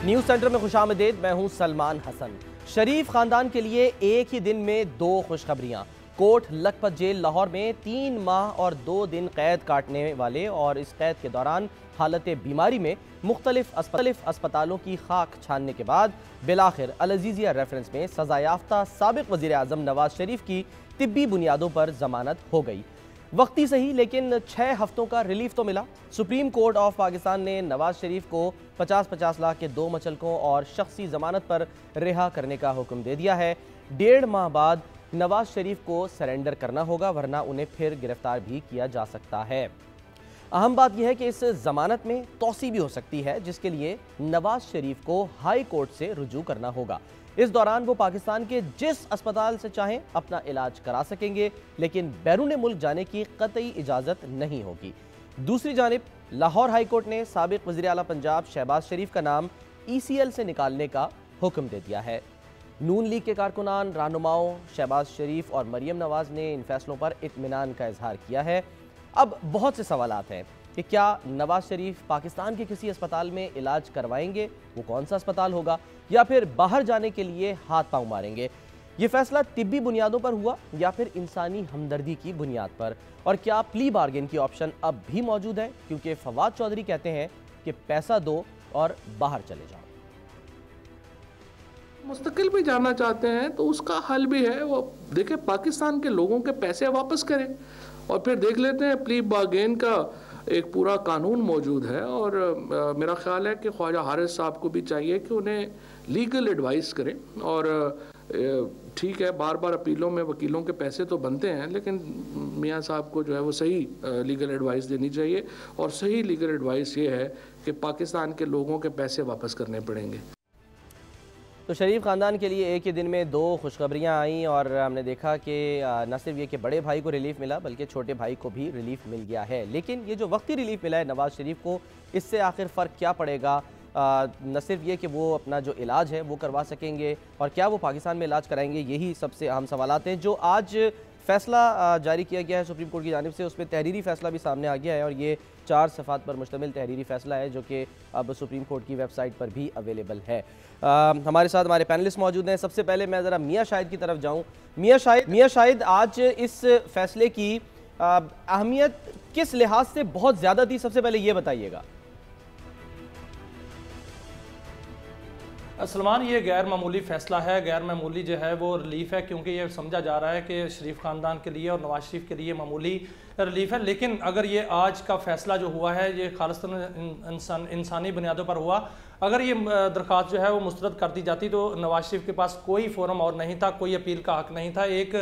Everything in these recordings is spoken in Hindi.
न्यूज़ सेंटर में खुशामदीद। मैं हूं सलमान हसन। शरीफ खानदान के लिए एक ही दिन में 2 खुशखबरियां। कोट लखपत जेल लाहौर में 3 माह और 2 दिन कैद काटने वाले और इस कैद के दौरान हालत बीमारी में मुख्तलिफ अस्पतालों की खाक छानने के बाद बिलाखिर अल अज़ीज़िया रेफरेंस में सज़ा याफ्ता साबिक़ वज़ीर आज़म नवाज शरीफ की तिब्बी बुनियादों पर जमानत हो गई। वक्ती सही लेकिन 6 हफ्तों का रिलीफ तो मिला। सुप्रीम कोर्ट ऑफ पाकिस्तान ने नवाज शरीफ को 50-50 लाख के 2 मचलकों और शख्सी जमानत पर रिहा करने का हुक्म दे दिया है। 1.5 माह बाद नवाज शरीफ को सरेंडर करना होगा, वरना उन्हें फिर गिरफ्तार भी किया जा सकता है। अहम बात यह है कि इस जमानत में तौसी भी हो सकती है, जिसके लिए नवाज शरीफ को हाई कोर्ट से रुजू करना होगा। इस दौरान वो पाकिस्तान के जिस अस्पताल से चाहें अपना इलाज करा सकेंगे, लेकिन बैरून मुल्क जाने की कतई इजाज़त नहीं होगी। दूसरी जानिब लाहौर हाई कोर्ट ने साबिक़ वज़ीर आला पंजाब शहबाज शरीफ का नाम ECL से निकालने का हुक्म दे दिया है। नून लीग के कारकुनान, रहनुमाओं शहबाज शरीफ और मरियम नवाज ने इन फैसलों पर इत्मीनान का इजहार किया है। अब बहुत से सवालात हैं कि क्या नवाज शरीफ पाकिस्तान के किसी अस्पताल में इलाज करवाएंगे, वो कौन सा अस्पताल होगा, या फिर बाहर जाने के लिए हाथ पांव मारेंगे। ये फैसला तिब्बी बुनियादों पर हुआ या फिर इंसानी हमदर्दी की बुनियाद पर, और क्या प्ली बार्गेन की ऑप्शन अब भी मौजूद है, क्योंकि फवाद चौधरी कहते हैं कि पैसा दो और बाहर चले जाओ। मुस्तकिल भी जाना चाहते हैं तो उसका हल भी है। वो देखें, पाकिस्तान के लोगों के पैसे वापस करें और फिर देख लेते हैं। प्ली बार्गेन का एक पूरा कानून मौजूद है और मेरा ख्याल है कि ख्वाजा हारिस साहब को भी चाहिए कि उन्हें लीगल एडवाइस करें। और ठीक है, बार बार अपीलों में वकीलों के पैसे तो बनते हैं, लेकिन मियाँ साहब को जो है वो सही लीगल एडवाइस देनी चाहिए। और सही लीगल एडवाइस ये है कि पाकिस्तान के लोगों के पैसे वापस करने पड़ेंगे। तो शरीफ ख़ानदान के लिए एक ही दिन में 2 खुशखबरियाँ आईं और हमने देखा कि न सिर्फ ये कि बड़े भाई को रिलीफ मिला, बल्कि छोटे भाई को भी रिलीफ मिल गया है। लेकिन ये जो वक्ती रिलीफ मिला है नवाज शरीफ को, इससे आखिर फ़र्क क्या पड़ेगा? न सिर्फ ये कि वो अपना जो इलाज है वो करवा सकेंगे, और क्या वो पाकिस्तान में इलाज कराएंगे, यही सबसे अहम सवालात हैं। जो आज फ़ैसला जारी किया गया है सुप्रीम कोर्ट की जानिब से, उसमें तहरीरी फ़ैसला भी सामने आ गया है, और ये 4 सफ़ात पर मुश्तमिल तहरीरी फ़ैसला है, जो कि अब सुप्रीम कोर्ट की वेबसाइट पर भी अवेलेबल है। हमारे साथ हमारे पैनलिस्ट मौजूद हैं। सबसे पहले मैं ज़रा मियाँ शाहिद की तरफ जाऊँ। मियाँ शाहिद, आज इस फ़ैसले की अहमियत किस लिहाज से बहुत ज़्यादा थी, सबसे पहले ये बताइएगा। सलमान, ये गैर मामूली फ़ैसला है, गैर मामूली जो है वो रिलीफ है, क्योंकि ये समझा जा रहा है कि शरीफ ख़ानदान के लिए और नवाज शरीफ के लिए मामूली रिलीफ है। लेकिन अगर ये आज का फ़ैसला जो हुआ है ये खालिस्तान इंसानी बुनियादों पर हुआ, अगर ये दरख्वास्त जो है वो मुस्तरद कर दी जाती तो नवाज शरीफ के पास कोई फोरम और नहीं था, कोई अपील का हक नहीं था। एक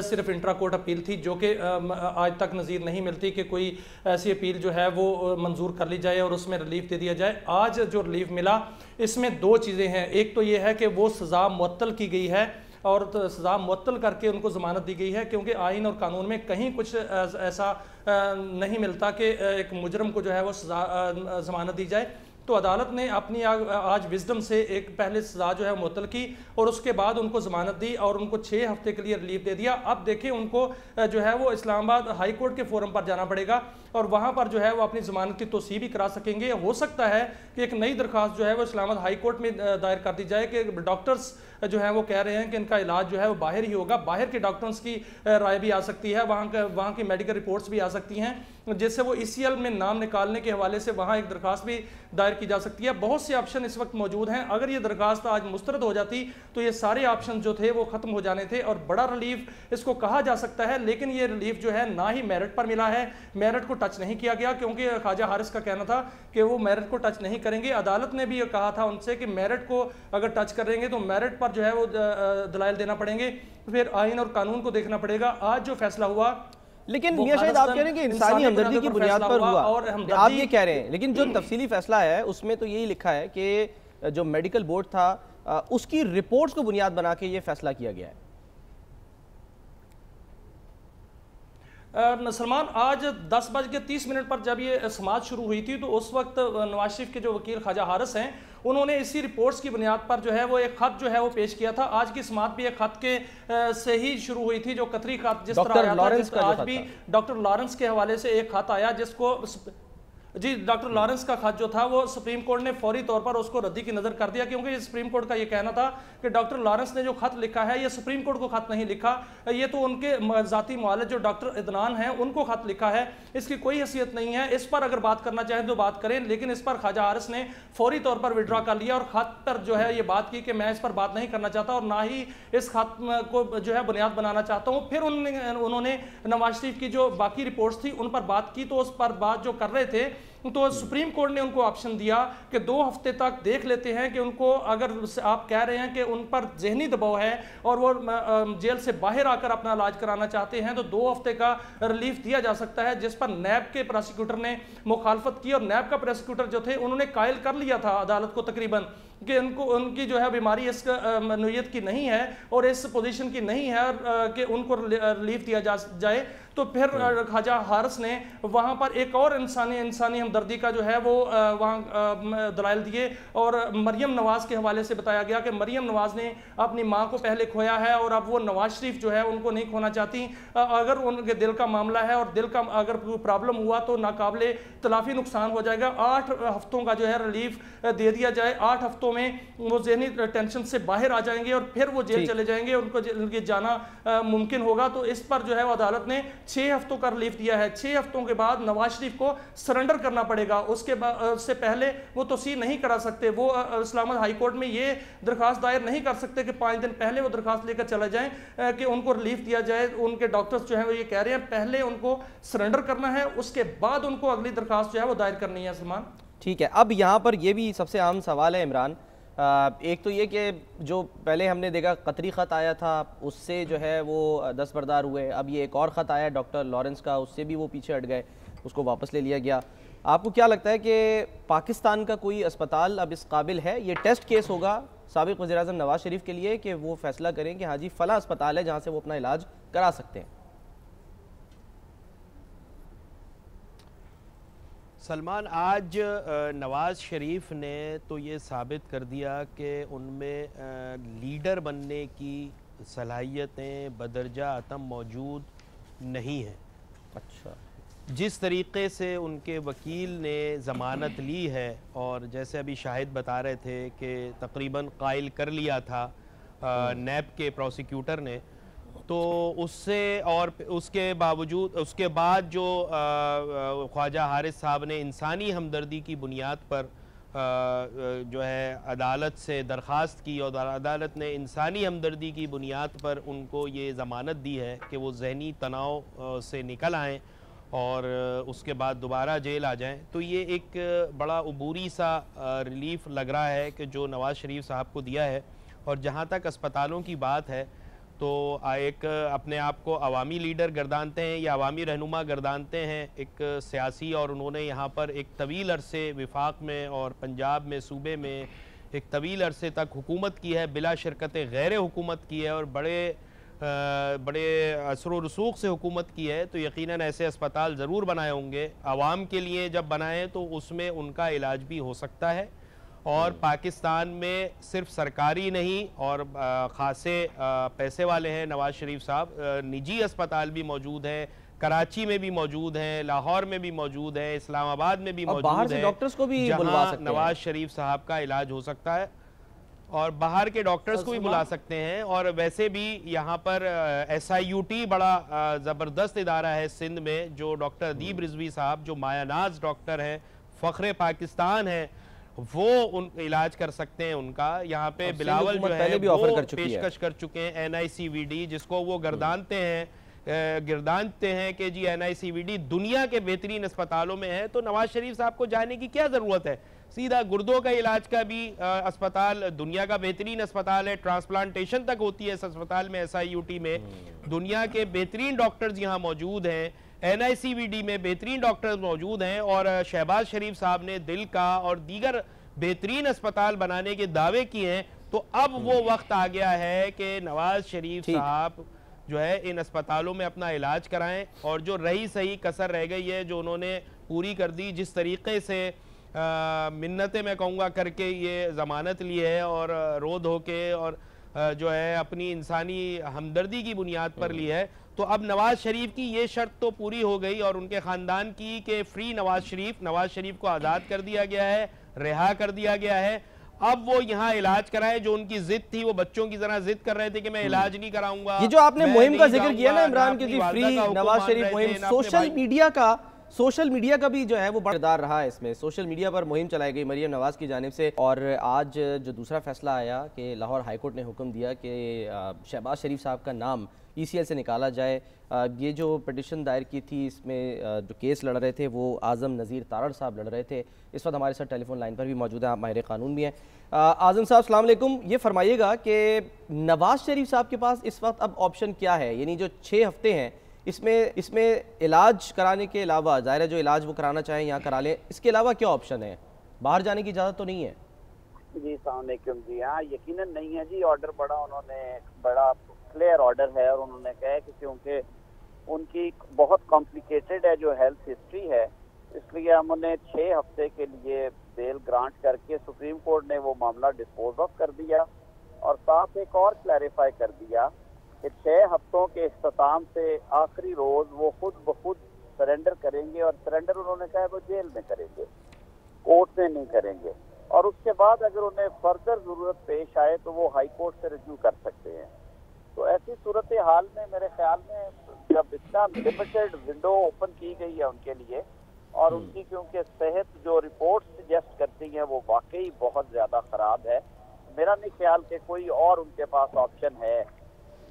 सिर्फ इंट्रा कोर्ट अपील थी, जो कि आज तक नज़ीर नहीं मिलती कि कोई ऐसी अपील जो है वो मंजूर कर ली जाए और उसमें रिलीफ दे दिया जाए। आज जो रिलीफ मिला, इसमें 2 चीज़ें हैं। एक तो ये है कि वो सज़ा मुअत्तल की गई है, और तो सज़ा मुअत्तल करके उनको ज़मानत दी गई है, क्योंकि आइन और कानून में कहीं कुछ ऐसा नहीं मिलता कि एक मुजरम को जो है वो सज़ा ज़मानत दी जाए। तो अदालत ने अपनी आज विजडम से एक पहले सज़ा जो है मुअत्तल की और उसके बाद उनको ज़मानत दी और उनको 6 हफ्ते के लिए रिलीफ दे दिया। अब देखिए, उनको जो है वो इस्लामाबाद हाई कोर्ट के फोरम पर जाना पड़ेगा और वहाँ पर जो है वो अपनी ज़मानत की तोसी भी करा सकेंगे। हो सकता है कि एक नई दरख्वास्त जो है वो इस्लामाबाद हाई कोर्ट में दायर कर दी जाए कि डॉक्टर्स जो है वो कह रहे हैं कि इनका इलाज जो है वो बाहर ही होगा। बाहर के डॉक्टर्स की राय भी आ सकती है, वहाँ की मेडिकल रिपोर्ट्स भी आ सकती हैं, जिससे वो ECL में नाम निकालने के हवाले से वहाँ एक दरख्वास्त भी दायर की जा सकती है। बहुत से ऑप्शन इस वक्त मौजूद हैं। अगर ये दरख्वास्त आज मुस्तरद हो जाती तो ये सारे ऑप्शन जो थे वो ख़त्म हो जाने थे और बड़ा रिलीफ इसको कहा जा सकता है। लेकिन ये रिलीफ जो है ना ही मेरिट पर मिला है, मेरिट को टच नहीं किया गया, क्योंकि ख्वाजा हारिस का कहना था कि वो मेरिट को टच नहीं करेंगे। अदालत ने भी ये कहा था उनसे कि मेरिट को अगर टच करेंगे तो मेरिट पर जो है वो दलाइल देना पड़ेंगे, फिर आइन और कानून को देखना पड़ेगा। आज जो फैसला हुआ, लेकिन मियां शाहिद आप कह रहे हैं कि इंसानी हमदर्दी की बुनियाद पर हुआ, और आप ये कह रहे हैं, लेकिन जो तफसीली फैसला है उसमें तो यही लिखा है कि जो मेडिकल बोर्ड था उसकी रिपोर्ट्स को बुनियाद बना के ये फैसला किया गया है। सलमान, आज 10:30 पर जब ये समाअत शुरू हुई थी तो उस वक्त नवाज शरीफ के जो वकील ख्वाजा हारिस हैं, उन्होंने इसी रिपोर्ट्स की बुनियाद पर जो है वो एक खत जो है वो पेश किया था। आज की समाअत भी एक खत के से ही शुरू हुई थी, जो कतरी खत जिस तरह आया था, आज भी डॉक्टर लॉरेंस के हवाले से एक खत आया जिसको जी, डॉक्टर लॉरेंस का खत जो था वो सुप्रीम कोर्ट ने फौरी तौर पर उसको रद्दी की नज़र कर दिया, क्योंकि ये सुप्रीम कोर्ट का ये कहना था कि डॉक्टर लॉरेंस ने जो खत लिखा है ये सुप्रीम कोर्ट को खत नहीं लिखा, ये तो उनके ज़ाती मुआलिज जो डॉक्टर इदनान हैं उनको खत लिखा है, इसकी कोई हैसियत नहीं है। इस पर अगर बात करना चाहें तो बात करें, लेकिन इस पर ख्वाजा हारिस ने फौरी तौर पर विड्रॉ कर लिया और खत पर जो है ये बात की कि मैं इस पर बात नहीं करना चाहता और ना ही इस खत को जो है बुनियाद बनाना चाहता हूँ। फिर उन्होंने नवाज शरीफ की जो बाकी रिपोर्ट्स थी उन पर बात की, तो उस पर बात जो कर रहे थे तो सुप्रीम कोर्ट ने उनको ऑप्शन दिया कि 2 हफ्ते तक देख लेते हैं कि उनको, अगर आप कह रहे हैं कि उन पर जहनी दबाव है और वो जेल से बाहर आकर अपना इलाज कराना चाहते हैं, तो 2 हफ्ते का रिलीफ दिया जा सकता है, जिस पर नैब के प्रोसिक्यूटर ने मुखालफत की। और नैब का प्रोसिक्यूटर जो थे उन्होंने कायल कर लिया था अदालत को तकरीबन कि उनकी जो है बीमारी इस नोयत की नहीं है और इस पोजीशन की नहीं है कि उनको रिलीफ दिया जाए। तो फिर ख्वाजा हारिस ने वहाँ पर एक और इंसानी हमदर्दी का जो है वो वहाँ दलाइल दिए और मरियम नवाज़ के हवाले से बताया गया कि मरियम नवाज़ ने अपनी माँ को पहले खोया है और अब वो नवाज शरीफ जो है उनको नहीं खोना चाहती। अगर उनके दिल का मामला है और दिल का अगर प्रॉब्लम हुआ तो नाकाबिले तलाफी नुकसान हो जाएगा। 8 हफ्तों का जो है रिलीफ दे दिया जाए, 8 हफ्तों में वो ज़हनी टेंशन से बाहर आ जाएंगे और फिर वो जेल चले जाएंगे, उनको जाना मुमकिन होगा। तो इस पर जो है अदालत ने 6 हफ्तों का रिलीफ दिया है। 6 हफ्तों के बाद नवाज शरीफ को सरेंडर करना पड़ेगा, उसके बाद से पहले वो तोसीह नहीं करा सकते। वो इस्लामाबाद हाई कोर्ट में ये दरखास्त दायर नहीं कर सकते कि 5 दिन पहले वो दरखास्त लेकर चले जाएं कि उनको रिलीफ दिया जाए। उनके डॉक्टर्स जो है वो ये कह रहे हैं पहले उनको सरेंडर करना है, उसके बाद उनको अगली दरखास्त जो है वो दायर करनी है। सलमान, ठीक है, अब यहाँ पर ये भी सबसे आम सवाल है इमरान, एक तो ये कि जो पहले हमने देखा कतरी ख़त आया था उससे जो है वो दस्तबरदार हुए, अब ये एक और ख़त आया डॉक्टर लॉरेंस का, उससे भी वो पीछे हट गए, उसको वापस ले लिया गया। आपको क्या लगता है कि पाकिस्तान का कोई अस्पताल अब इस काबिल है, ये टेस्ट केस होगा साबिक़ वज़ीर-ए-आज़म नवाज शरीफ के लिए कि वो फैसला करें कि हाँ जी फ़ला अस्पताल है जहाँ से वो अपना इलाज करा सकते हैं? सलमान, आज नवाज़ शरीफ ने तो ये साबित कर दिया कि उनमें लीडर बनने की सलाहियतें बदरजा अतम मौजूद नहीं हैं। अच्छा, जिस तरीक़े से उनके वकील ने ज़मानत ली है और जैसे अभी शाहिद बता रहे थे कि तकरीबन कायल कर लिया था नैब के प्रोसिक्यूटर ने, तो उससे और उसके बावजूद उसके बाद जो ख्वाजा हारिस साहब ने इंसानी हमदर्दी की बुनियाद पर जो है अदालत से दरख्वास्त की और अदालत ने इंसानी हमदर्दी की बुनियाद पर उनको ये ज़मानत दी है कि वो जहनी तनाव से निकल आएँ और उसके बाद दोबारा जेल आ जाएं, तो ये एक बड़ा अबूरी सा रिलीफ लग रहा है कि जो नवाज़ शरीफ साहब को दिया है। और जहाँ तक अस्पतालों की बात है तो एक अपने आप को अवामी लीडर गर्दानते हैं या अवामी रहनुमा गर्दानते हैं एक सियासी, और उन्होंने यहाँ पर एक तवील अरसे वफाक में और पंजाब में सूबे में एक तवील अरसे तक हुकूमत की है, बिला शिरकत गैर हुकूमत की है और बड़े असर व रसूख से हुकूमत की है। तो यकीनन ऐसे अस्पताल ज़रूर बनाए होंगे, आवाम के लिए जब बनाएं तो उसमें उनका इलाज भी हो सकता है। और पाकिस्तान में सिर्फ सरकारी नहीं और ख़ासे पैसे वाले हैं नवाज़ शरीफ साहब, निजी अस्पताल भी मौजूद हैं, कराची में भी मौजूद हैं, लाहौर में भी मौजूद है, इस्लामाबाद में भी मौजूद है, डॉक्टर्स को भी जहां नवाज शरीफ साहब का इलाज हो सकता है और बाहर के डॉक्टर्स को भी बुला सकते हैं। और वैसे भी यहाँ पर SIUT बड़ा ज़बरदस्त इदारा है सिंध में, जो डॉक्टर अदीब रिजवी साहब जो मायानाज डॉक्टर हैं, फ़ख्र पाकिस्तान है, वो उन इलाज कर सकते हैं उनका। यहाँ पे बिलावल जो है वो पेशकश कर चुके हैं NICVD, जिसको वो गिरदानते हैं कि जी NICVD दुनिया के बेहतरीन अस्पतालों में है, तो नवाज शरीफ साहब को जाने की क्या ज़रूरत है। सीधा गुर्दों का इलाज का भी अस्पताल दुनिया का बेहतरीन अस्पताल है, ट्रांसप्लांटेशन तक होती है इस अस्पताल में, SIUT में दुनिया के बेहतरीन डॉक्टर्स यहाँ मौजूद हैं, NICVD में बेहतरीन डॉक्टर्स मौजूद हैं। और शहबाज शरीफ साहब ने दिल का और दीगर बेहतरीन अस्पताल बनाने के दावे किए हैं। तो अब वो वक्त आ गया है कि नवाज शरीफ साहब जो है इन अस्पतालों में अपना इलाज कराएं और जो रही सही कसर रह गई है जो उन्होंने पूरी कर दी, जिस तरीके से मिन्नतें मैं कहूँगा करके ये ज़मानत ली है और रो धो के और जो है अपनी इंसानी हमदर्दी की बुनियाद पर ली है। तो अब नवाज शरीफ की ये शर्त तो पूरी हो गई और उनके ख़ानदान की कि फ्री नवाज शरीफ को आज़ाद कर दिया गया है, रिहा कर दिया गया है। अब वो यहाँ इलाज कराए, जो उनकी जिद थी, वो बच्चों की तरह जिद कर रहे थे कि मैं इलाज नहीं कराऊंगा। ये जो आपने मुहिम का जिक्र किया ना इमरान की, फ्री नवाज शरीफ मुहिम, सोशल मीडिया का भी जो है वो बड़ा रहा है इसमें। सोशल मीडिया पर मुहिम चलाई गई मरियम नवाज की जानिब से, और आज जो दूसरा फैसला आया कि लाहौर हाईकोर्ट ने हुक्म दिया कि शहबाज शरीफ साहब का नाम ECL से निकाला जाए। ये जो पिटिशन दायर की थी, इसमें जो केस लड़ रहे थे वो आज़म नज़ीर तारड़ साहब लड़ रहे थे। इस वक्त हमारे साथ टेलीफोन लाइन पर भी मौजूद हैं, आप माहिर कानून भी हैं। आज़म साहब अस्सलाम वालेकुम, ये फरमाइएगा कि नवाज शरीफ साहब के पास इस वक्त अब ऑप्शन क्या है? यानी जो 6 हफ्ते हैं इसमें इलाज कराने के अलावा, ज़ाहिर है जो इलाज वो कराना चाहें यहाँ करा लें, इसके अलावा क्या ऑप्शन है? बाहर जाने की इजाज़त तो नहीं है? जी अस्सलाम वालेकुम। जी हाँ, यकीनन नहीं है जी। ऑर्डर बड़ा क्लियर ऑर्डर है और उन्होंने कहा है कि क्योंकि उनकी बहुत कॉम्प्लिकेटेड है जो हेल्थ हिस्ट्री है, इसलिए हम उन्हें 6 हफ्ते के लिए बेल ग्रांट करके सुप्रीम कोर्ट ने वो मामला डिस्पोज ऑफ कर दिया। और साथ एक और क्लैरिफाई कर दिया कि 6 हफ्तों के इख्तिताम से आखिरी रोज वो खुद ब खुद सरेंडर करेंगे, और सरेंडर उन्होंने कहा है वो जेल में करेंगे, कोर्ट में नहीं करेंगे। और उसके बाद अगर उन्हें फर्दर जरूरत पेश आए तो वो हाई कोर्ट से रिव्यू कर सकते हैं। तो ऐसी सूरत हाल में मेरे ख्याल में जब इतना लिमिटेड विंडो ओपन की गई है उनके लिए, और उनकी क्योंकि सेहत जो रिपोर्ट सजेस्ट करती हैं वो वाकई बहुत ज़्यादा ख़राब है, मेरा नहीं ख्याल कि कोई और उनके पास ऑप्शन है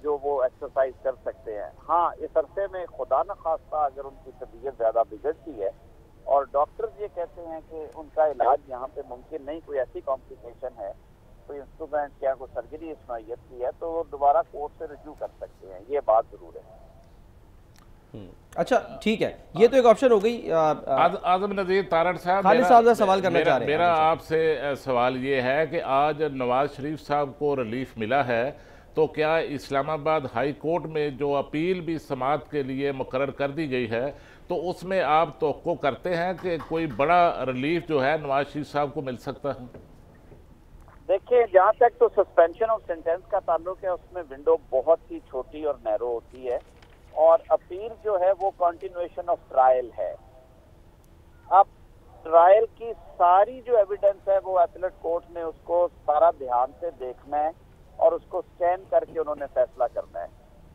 जो वो एक्सरसाइज कर सकते हैं। हाँ, इस अरसे में खुदा न खास्ता अगर उनकी तबीयत ज़्यादा बिगड़ती है और डॉक्टर्स ये कहते हैं कि उनका इलाज यहाँ पे मुमकिन नहीं, कोई ऐसी कॉम्प्लिकेशन है, कोई इंस्ट्रूमेंट क्या कोई सर्जरी इस नौइयत की है, तो वो दोबारा कोर्ट से रिव्यू कर सकते हैं, ये बात जरूर है। अच्छा ठीक है, ये तो एक ऑप्शन हो गई। आज़म नज़ीर तारड़ साहब, खालिद साहब सवाल करना चाह रहे हैं। मेरा आपसे सवाल ये है कि आज नवाज शरीफ साहब को रिलीफ मिला है, तो क्या इस्लामाबाद हाई कोर्ट में जो अपील भी समाअत के लिए मुकर्रर कर दी गई है, तो उसमें आप तवक्को करते हैं कि कोई बड़ा रिलीफ जो है नवाज शरीफ साहब को मिल सकता है? देखिए, जहाँ तक तो सस्पेंशन ऑफ सेंटेंस का ताल्लुक है, उसमें विंडो बहुत ही छोटी और नैरो होती है, और अपील जो है वो कंटिन्यूएशन ऑफ ट्रायल है। अब ट्रायल की सारी जो एविडेंस है वो एपीलेट कोर्ट ने उसको सारा ध्यान से देखना है और उसको स्कैन करके उन्होंने फैसला करना है।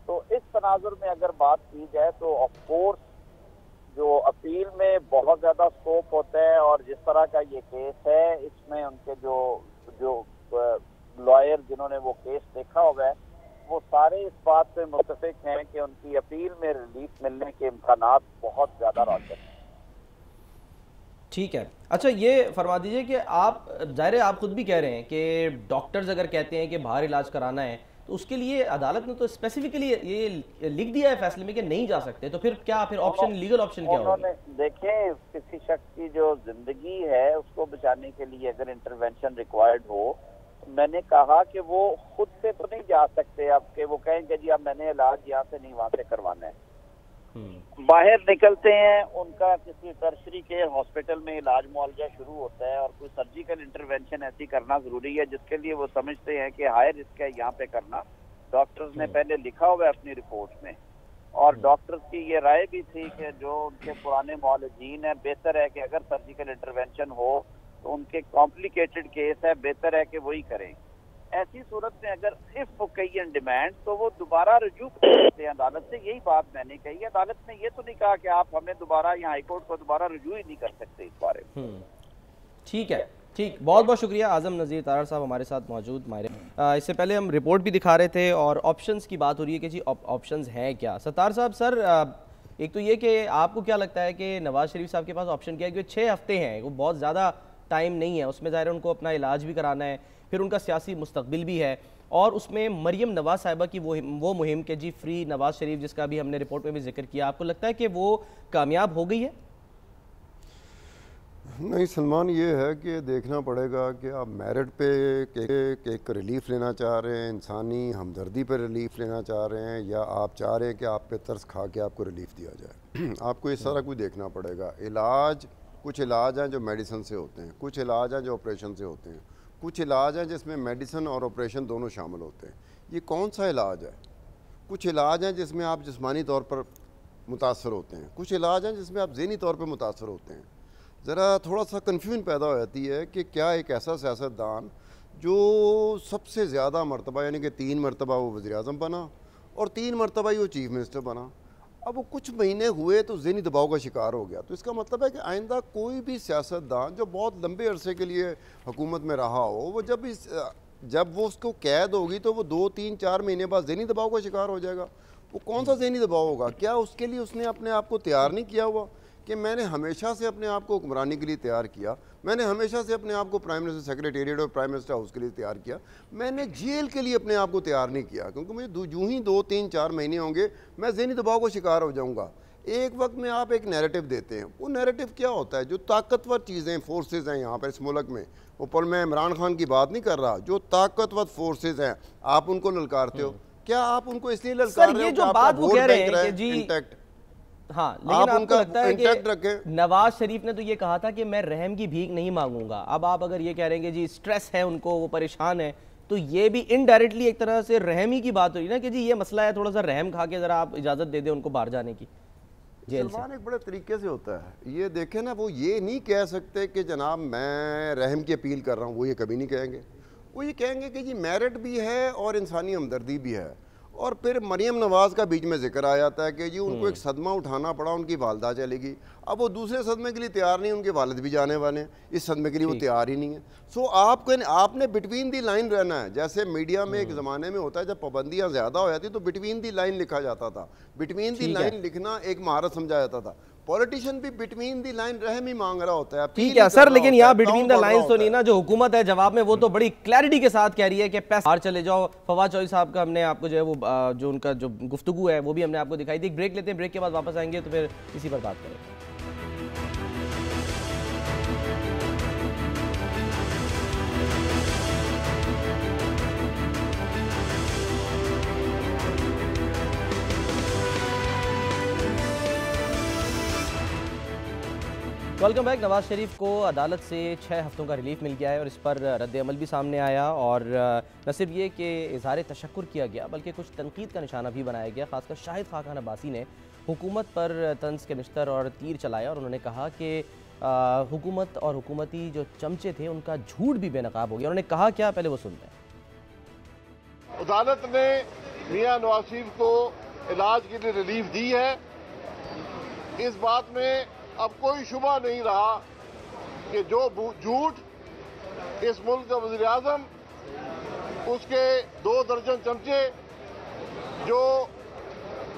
तो इस तनाजुर में अगर बात की जाए तो ऑफ कोर्स जो अपील में बहुत ज़्यादा स्कोप होता है, और जिस तरह का ये केस है इसमें उनके जो लॉयर जिन्होंने वो केस देखा हुआ है वो सारे इस बात पे मुत्तफिक हैं कि उनकी अपील में रिलीफ मिलने के इम्कानात बहुत ज़्यादा रोशन हैं। ठीक है, अच्छा ये फरमा दीजिए कि आप, ज़ाहिर है आप खुद भी कह रहे हैं कि डॉक्टर्स अगर कहते हैं कि बाहर इलाज कराना है तो उसके लिए अदालत ने तो स्पेसिफिकली ये लिख दिया है फैसले में कि नहीं जा सकते, तो फिर क्या ऑप्शन, लीगल ऑप्शन क्या होगा? देखें, किसी शख्स की जो जिंदगी है उसको बचाने के लिए अगर इंटरवेंशन रिक्वायर्ड हो, मैंने कहा कि वो खुद से तो नहीं जा सकते अब कि वो कहेंगे जी अब मैंने इलाज यहाँ से नहीं वहाँ से करवाना है। बाहर निकलते हैं, उनका किसी टर्शरी केयर हॉस्पिटल में इलाज मुआवजा शुरू होता है और कोई सर्जिकल इंटरवेंशन ऐसी करना जरूरी है जिसके लिए वो समझते हैं कि हाई रिस्क है यहाँ पे करना, डॉक्टर्स ने पहले लिखा हुआ है अपनी रिपोर्ट में, और डॉक्टर्स की ये राय भी थी कि जो उनके पुराने मौलजीन है बेहतर है कि अगर सर्जिकल इंटरवेंशन हो तो उनके कॉम्प्लिकेटेड केस है, बेहतर है कि वही करें। ऐसी सूरत में अगर इफ कैन डिमांड तो वो दोबारा रिव्यू कर सकते हैं अदालत से, यही बात मैंने कही है। अदालत ने ये तो नहीं कहा कि आप हमें दोबारा या हाईकोर्ट को दोबारा रिव्यू ही नहीं कर सकते इस बारे में। ठीक है, ठीक, बहुत बहुत शुक्रिया आज़म नज़ीर तारड़ साहब हमारे साथ मौजूद। इससे पहले हम रिपोर्ट भी दिखा रहे थे और ऑप्शंस की बात हो रही है कि जी ऑप्शंस हैं क्या। सत्तार साहब, सर एक तो ये कि आपको क्या लगता है कि नवाज शरीफ साहब के पास ऑप्शन क्या है? क्योंकि 6 हफ्ते हैं, वो बहुत ज़्यादा टाइम नहीं है, उसमें ज़ाहिर है उनको अपना इलाज भी कराना है, फिर उनका सियासी मुस्तकबिल भी है, और उसमें मरियम नवाज साहिबा की वो मुहिम के जी फ्री नवाज शरीफ, जिसका भी हमने रिपोर्ट में भी जिक्र किया, आपको लगता है कि वो कामयाब हो गई है? नहीं सलमान, ये है कि देखना पड़ेगा कि आप मेरिट पे एक रिलीफ लेना चाह रहे हैं, इंसानी हमदर्दी पे रिलीफ लेना चाह रहे हैं, या आप चाह रहे हैं कि आप पे तरस खा के आपको रिलीफ दिया जाए। आपको इस सारा कुछ देखना पड़ेगा। इलाज, कुछ इलाज हैं जो मेडिसिन से होते हैं, कुछ इलाज हैं जो ऑपरेशन से होते हैं, कुछ इलाज हैं जिसमें मेडिसिन और ऑपरेशन दोनों शामिल होते हैं। ये कौन सा इलाज है? कुछ इलाज हैं जिसमें आप जिस्मानी तौर पर मुतासर होते हैं, कुछ इलाज हैं जिसमें आप ज़हनी तौर पर मुतासर होते हैं। ज़रा थोड़ा सा कन्फ्यूजन पैदा हो जाती है कि क्या एक ऐसा सियासतदान जो सबसे ज़्यादा मरतबा यानी कि 3 मरतबा वो वज़ीर-ए-आज़म बना और 3 मरतबा ही वो चीफ़ मिनिस्टर बना, अब वो कुछ महीने हुए तो ज़हनी दबाव का शिकार हो गया। तो इसका मतलब है कि आइंदा कोई भी सियासतदान जो बहुत लंबे अरसे के लिए हुकूमत में रहा हो, वो जब वो उसको कैद होगी तो वो 2, 3, 4 महीने बाद ज़हनी दबाव का शिकार हो जाएगा। वो कौन सा ज़हनी दबाव होगा? क्या उसके लिए उसने अपने आप को तैयार नहीं किया हुआ कि मैंने हमेशा से अपने आप को हुक्मरानी के लिए तैयार किया, मैंने हमेशा से अपने आप को प्राइम मिनिस्टर सेक्रेटेरिएट और प्राइम मिनिस्टर हाउस के लिए तैयार किया, मैंने जेल के लिए अपने आप को तैयार नहीं किया, क्योंकि मुझे यूँ ही 2, 3, 4 महीने होंगे मैं ज़हनी दबाव का शिकार हो जाऊँगा। एक वक्त में आप एक नैरेटिव देते हैं, वो नैरेटिव क्या होता है? जो ताकतवर चीज़ें फोर्सेज हैं यहाँ पर इस मुल्क में, ऊपर मैं इमरान खान की बात नहीं कर रहा, जो ताकतवर फोर्सेज हैं आप उनको ललकारते हो। क्या आप उनको इसलिए ललकार रहे हो? ये जो बात वो कह रहे हैं कि जी इंटैक्ट, हाँ, लेकिन आपको लगता है कि नवाज शरीफ ने तो ये कहा था कि मैं रहम की भीख नहीं मांगूंगा। अब आप अगर ये कह रहे हैं कि जी स्ट्रेस है उनको, वो परेशान है, तो ये भी इनडायरेक्टली एक तरह से रहम ही की बात हुई ना कि जी ये मसला है, थोड़ा सा रहम खा के जरा आप इजाजत दे दें उनको बाहर जाने की जेल से। सलमान एक बड़े तरीके से होता है, ये देखें ना, वो ये नहीं कह सकते कि जनाब मैं रहम की अपील कर रहा हूँ, वो ये कभी नहीं कहेंगे। वो ये कहेंगे कि जी मेरिट भी है और इंसानी हमदर्दी भी है। और फिर मरियम नवाज़ का बीच में जिक्र आ जाता है कि जी उनको एक सदमा उठाना पड़ा, उनकी वालदा चलेगी। अब वो दूसरे सदमे के लिए तैयार नहीं, उनके वालिद भी जाने वाले हैं, इस सदमे के लिए वो तैयार ही नहीं है। सो आपने बिटवीन दी लाइन रहना है। जैसे मीडिया में एक ज़माने में होता है, जब पाबंदियाँ ज़्यादा हो जाती तो बिटवीन दी लाइन लिखा जाता था। बिटवीन दी लाइन लिखना एक महारत समझा जाता था। पॉलिटिशियन भी बिटवीन दी लाइन रहम ही मांग रहा होता है। ठीक है सर, लेकिन यहाँ बिटवीन द लाइंस तो नहीं ना। जो हुकूमत है जवाब में वो तो बड़ी क्लैरिटी के साथ कह रही है कि पैसे बाहर चले जाओ। फवाद चौधरी साहब का हमने आपको जो है वो जो उनका जो गुफ्तगू है वो भी हमने आपको दिखाई दी। एक ब्रेक लेते हैं, ब्रेक के बाद वापस आएंगे तो फिर इसी पर बात करेंगे। Welcome back. नवाज शरीफ को अदालत से 6 हफ्तों का रिलीफ मिल गया है और इस पर रद्द अमल भी सामने आया। और न सिर्फ ये कि इज़हार तशक्कुर किया गया बल्कि कुछ तनकीद का निशाना भी बनाया गया। खासकर शाहिद खाकान अब्बासी ने हुकूमत पर तंज के बिस्तर और तीर चलाया और उन्होंने कहा कि हुकूमत और हुकूमती जो चमचे थे उनका झूठ भी बेनकाब हो गया। उन्होंने कहा क्या, पहले वो सुनते हैं। अदालत ने मियां नवाज शरीफ को इलाज के लिए रिलीफ दी है। इस बात में अब कोई शुबा नहीं रहा कि जो झूठ इस मुल्क का वज़ीर आज़म, उसके 2 दर्जन चमचे जो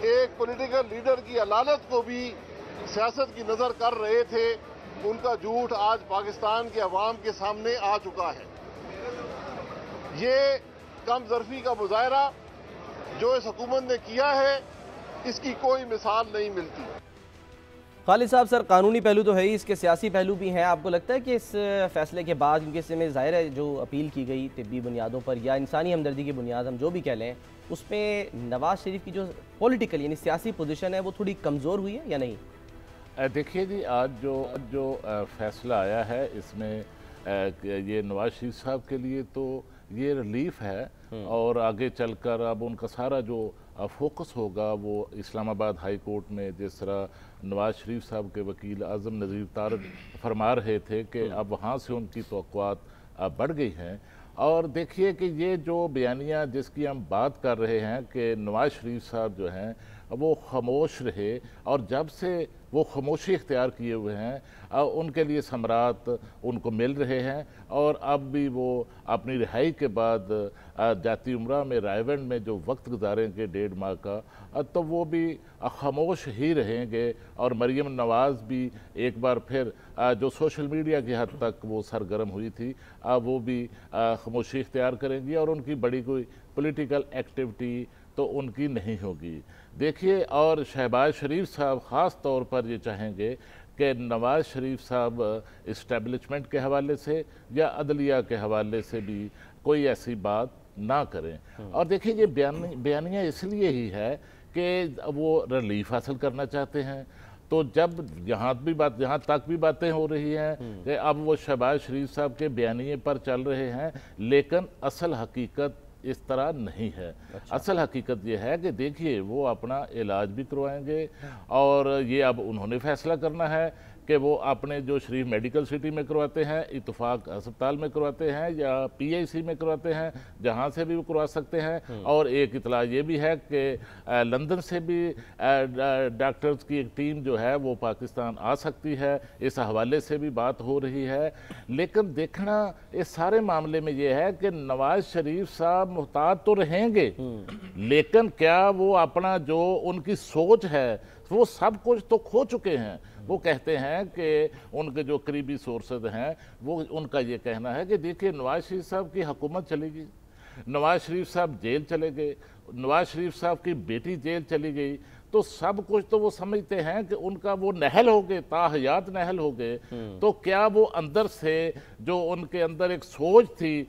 एक पॉलिटिकल लीडर की अदालत को भी सियासत की नज़र कर रहे थे, उनका झूठ आज पाकिस्तान के अवाम के सामने आ चुका है। ये कम ज़र्फ़ी का मुज़ाहरा जो इस हुकूमत ने किया है, इसकी कोई मिसाल नहीं मिलती। खालिद साहब, सर कानूनी पहलू तो है ही, इसके सियासी पहलू भी हैं। आपको लगता है कि इस फैसले के बाद, क्योंकि इसमें ज़ाहिर है जो अपील की गई तिब्बी बुनियादों पर या इंसानी हमदर्दी की बुनियाद हम जो भी कह लें, उसमें नवाज शरीफ की जो पॉलिटिकल यानी सियासी पोजीशन है वो थोड़ी कमज़ोर हुई है या नहीं? देखिए जी, आज जो फैसला आया है इसमें ये नवाज शरीफ साहब के लिए तो ये रिलीफ है और आगे चलकर अब उनका सारा जो फोकस होगा वो इस्लामाबाद हाई कोर्ट में, जिस तरह नवाज शरीफ साहब के वकील आज़म नज़ीर तारक फरमा रहे थे कि अब वहाँ से उनकी तवक्कुआत बढ़ गई हैं। और देखिए कि ये जो बयानियाँ जिसकी हम बात कर रहे हैं कि नवाज शरीफ साहब जो हैं वो खामोश रहे, और जब से वो खामोशी इख्तियार किए हुए हैं उनके लिए समरात उनको मिल रहे हैं। और अब भी वो अपनी रिहाई के बाद जाती उम्रा में रायवंड में जो वक्त गुजारेंगे 1.5 माह का, तो वो भी खामोश ही रहेंगे। और मरियम नवाज़ भी एक बार फिर जो सोशल मीडिया की हद तक वो सरगर्म हुई थी, वो भी खामोशी इख्तियार करेंगी और उनकी बड़ी कोई पॉलिटिकल एक्टिविटी तो उनकी नहीं होगी। देखिए, और शहबाज शरीफ साहब ख़ास तौर पर ये चाहेंगे कि नवाज़ शरीफ साहब इस्टेब्लिशमेंट के हवाले से या अदलिया के हवाले से भी कोई ऐसी बात ना करें। और देखिए, ये बयानियाँ इसलिए ही है कि वो रिलीफ हासिल करना चाहते हैं। तो जब यहाँ तक भी बातें हो रही हैं कि अब वो शहबाज शरीफ साहब के बयानिए पर चल रहे हैं, लेकिन असल हकीकत इस तरह नहीं है। अच्छा। असल हकीकत ये है कि देखिए वो अपना इलाज भी करवाएंगे और ये अब उन्होंने फैसला करना है कि वो अपने जो शरीफ मेडिकल सिटी में करवाते हैं, इत्तेफाक अस्पताल में करवाते हैं या PIC में करवाते हैं, जहां से भी वो करवा सकते हैं। और एक इतला ये भी है कि लंदन से भी डॉक्टर्स की एक टीम जो है वो पाकिस्तान आ सकती है, इस हवाले से भी बात हो रही है। लेकिन देखना इस सारे मामले में ये है कि नवाज शरीफ साहब मुहतात तो रहेंगे, लेकिन क्या वो अपना जो उनकी सोच है वो सब कुछ तो खो चुके हैं। वो कहते हैं कि उनके जो करीबी सोर्सेज हैं वो उनका ये कहना है कि देखिए नवाज शरीफ साहब की हुकूमत चलेगी, नवाज शरीफ साहब जेल चले गए, नवाज शरीफ साहब की बेटी जेल चली गई, तो सब कुछ तो वो समझते हैं कि उनका वो नहल हो गए, ताहयात नहल हो गए। तो क्या वो अंदर से जो उनके अंदर एक सोच थी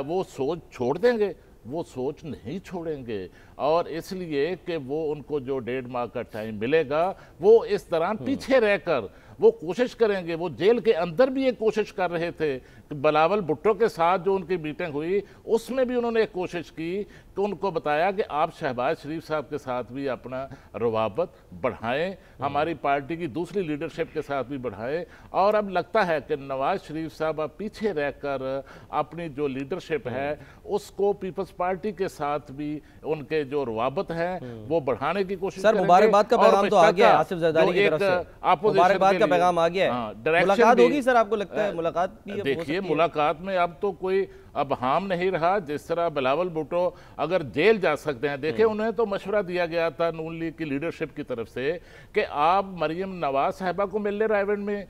वो सोच छोड़ देंगे? वो सोच नहीं छोड़ेंगे। और इसलिए कि वो उनको जो 1.5 माह का टाइम मिलेगा वो इस दौरान पीछे रहकर वो कोशिश करेंगे। वो जेल के अंदर भी एक कोशिश कर रहे थे कि बिलावल भुट्टो के साथ जो उनकी मीटिंग हुई उसमें भी उन्होंने एक कोशिश की कि उनको बताया कि आप शहबाज शरीफ साहब के साथ भी अपना रवाबत बढ़ाएं, हमारी पार्टी की दूसरी लीडरशिप के साथ भी बढ़ाएं। और अब लगता है कि नवाज शरीफ साहब अब पीछे रहकर अपनी जो लीडरशिप है उसको पीपल्स पार्टी के साथ भी उनके जो रवाबत है वो बढ़ाने की कोशिश करेंगे। सर मुबारकबाद का पैगाम तो आ गया है आसिफ जरदारी की तरफ से, मुबारकबाद का पैगाम आ गया है। मुलाकात होगी सर, आपको लगता है मुलाकात भी? देखिए मुलाकात में अब तो कोई अब हाम नहीं रहा। जिस तरह बिलावल भुट्टो अगर जेल जा सकते हैं, देखिए उन्हें तो मशवरा दिया गया था नून लीग की लीडरशिप की तरफ से कि आप मरियम नवाज साहिबा को मिल लें रायवेंड में,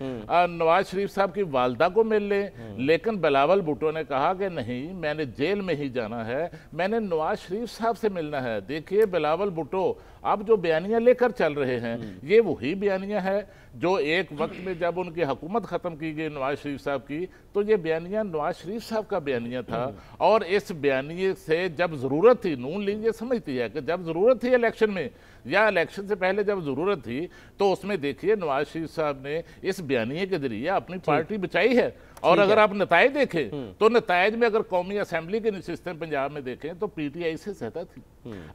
नवाज शरीफ साहब की वालदा को मिल लें। लेकिन बिलावल भुट्टो ने कहा कि नहीं, मैंने जेल में ही जाना है, मैंने नवाज शरीफ साहब से मिलना है। देखिए बिलावल भुट्टो अब जो बयानियां लेकर चल रहे हैं ये वही बयानियां है जो एक वक्त में जब उनकी हुकूमत ख़त्म की गई नवाज शरीफ साहब की, तो ये बयानिया नवाज शरीफ साहब का बयानिया था। और इस बयानिए से जब ज़रूरत थी, नून लीग ये समझती है कि जब ज़रूरत थी इलेक्शन में या इलेक्शन से पहले जब ज़रूरत थी, तो उसमें देखिए नवाज शरीफ साहब ने इस बयानिए के जरिए अपनी पार्टी बचाई है। और अगर आप नताइज देखें तो नताइज में अगर कौमी असम्बली की नशिस्तें पंजाब में देखें तो PTI से ज़्यादा थी।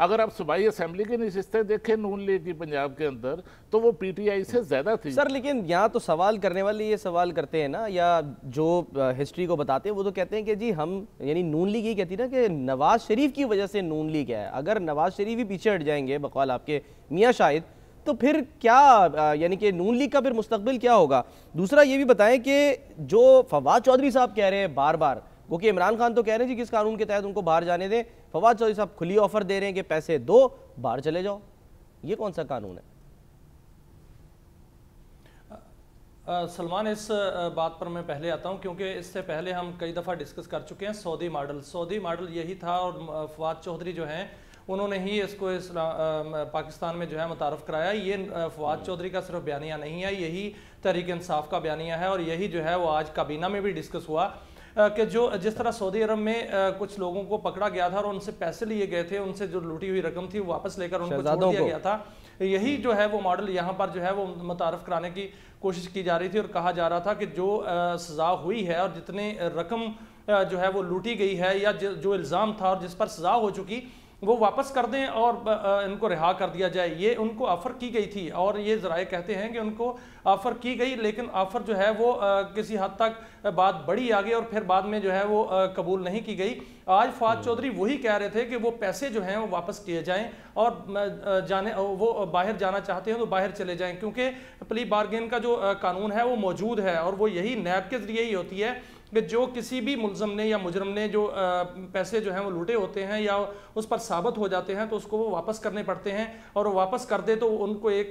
अगर आप सूबाई असम्बली की नशिस्तें देखें नून लीग की पंजाब के अंदर तो वो PTI से ज़्यादा थी। सर लेकिन यहाँ तो सवाल करने वाले ये सवाल करते हैं ना, या जो हिस्ट्री को बताते हैं वो तो कहते हैं कि जी हम, यानी नून लीग ये कहती है ना कि नवाज शरीफ की वजह से नून लीग है। अगर नवाज शरीफ ही पीछे हट जाएंगे बकौल आपके मियाँ शाहिद, तो फिर क्या, यानी कि नून लीग का फिर मुस्तकबिल क्या होगा? दूसरा ये भी बताएं कि जो फवाद चौधरी साहब कह रहे हैं बार बार, क्योंकि इमरान खान तो कह रहे हैं जी किस कानून के तहत उनको बाहर जाने दें, फवाद चौधरी साहब खुली ऑफर दे रहे हैं कि पैसे दो बाहर चले जाओ। ये कौन सा कानून है? सलमान, इस बात पर मैं पहले आता हूं क्योंकि इससे पहले हम कई दफ़ा डिस्कस कर चुके हैं सऊदी मॉडल यही था। और फवाद चौधरी जो हैं उन्होंने ही इसको पाकिस्तान में जो है मुतारफ़ कराया। ये फवाद चौधरी का सिर्फ बयानिया नहीं है, यही तहरीक इंसाफ का बयानिया है। और यही जो है वो आज काबीना में भी डिस्कस हुआ कि जो जिस तरह सऊदी अरब में कुछ लोगों को पकड़ा गया था और उनसे पैसे लिए गए थे, उनसे जो लूटी हुई रकम थी वो वापस लेकर उनको छोड़ दिया गया था, यही जो है वो मॉडल यहाँ पर जो है वो मुतारफ़ कराने की कोशिश की जा रही थी। और कहा जा रहा था कि जो सज़ा हुई है और जितने रकम जो है वो लूटी गई है या जो इल्ज़ाम था और जिस पर सज़ा हो चुकी वो वापस कर दें और इनको रिहा कर दिया जाए। ये उनको ऑफ़र की गई थी और ये ज़राए कहते हैं कि उनको ऑफ़र की गई, लेकिन ऑफ़र जो है वो किसी हद तक बात बढ़ी आगे और फिर बाद में जो है वो कबूल नहीं की गई। आज फवाद चौधरी वही कह रहे थे कि वो पैसे जो हैं वो वापस किए जाएं और वो बाहर जाना चाहते हैं तो बाहर चले जाएं, क्योंकि प्ली बार्गेन का जो कानून है वो मौजूद है और वो यही नैब के ज़रिए ही होती है कि जो किसी भी मुलज़म ने या मुजरम ने जो पैसे जो हैं वो लूटे होते हैं या उस पर साबित हो जाते हैं तो उसको वो वापस करने पड़ते हैं। और वो वापस कर दे तो उनको एक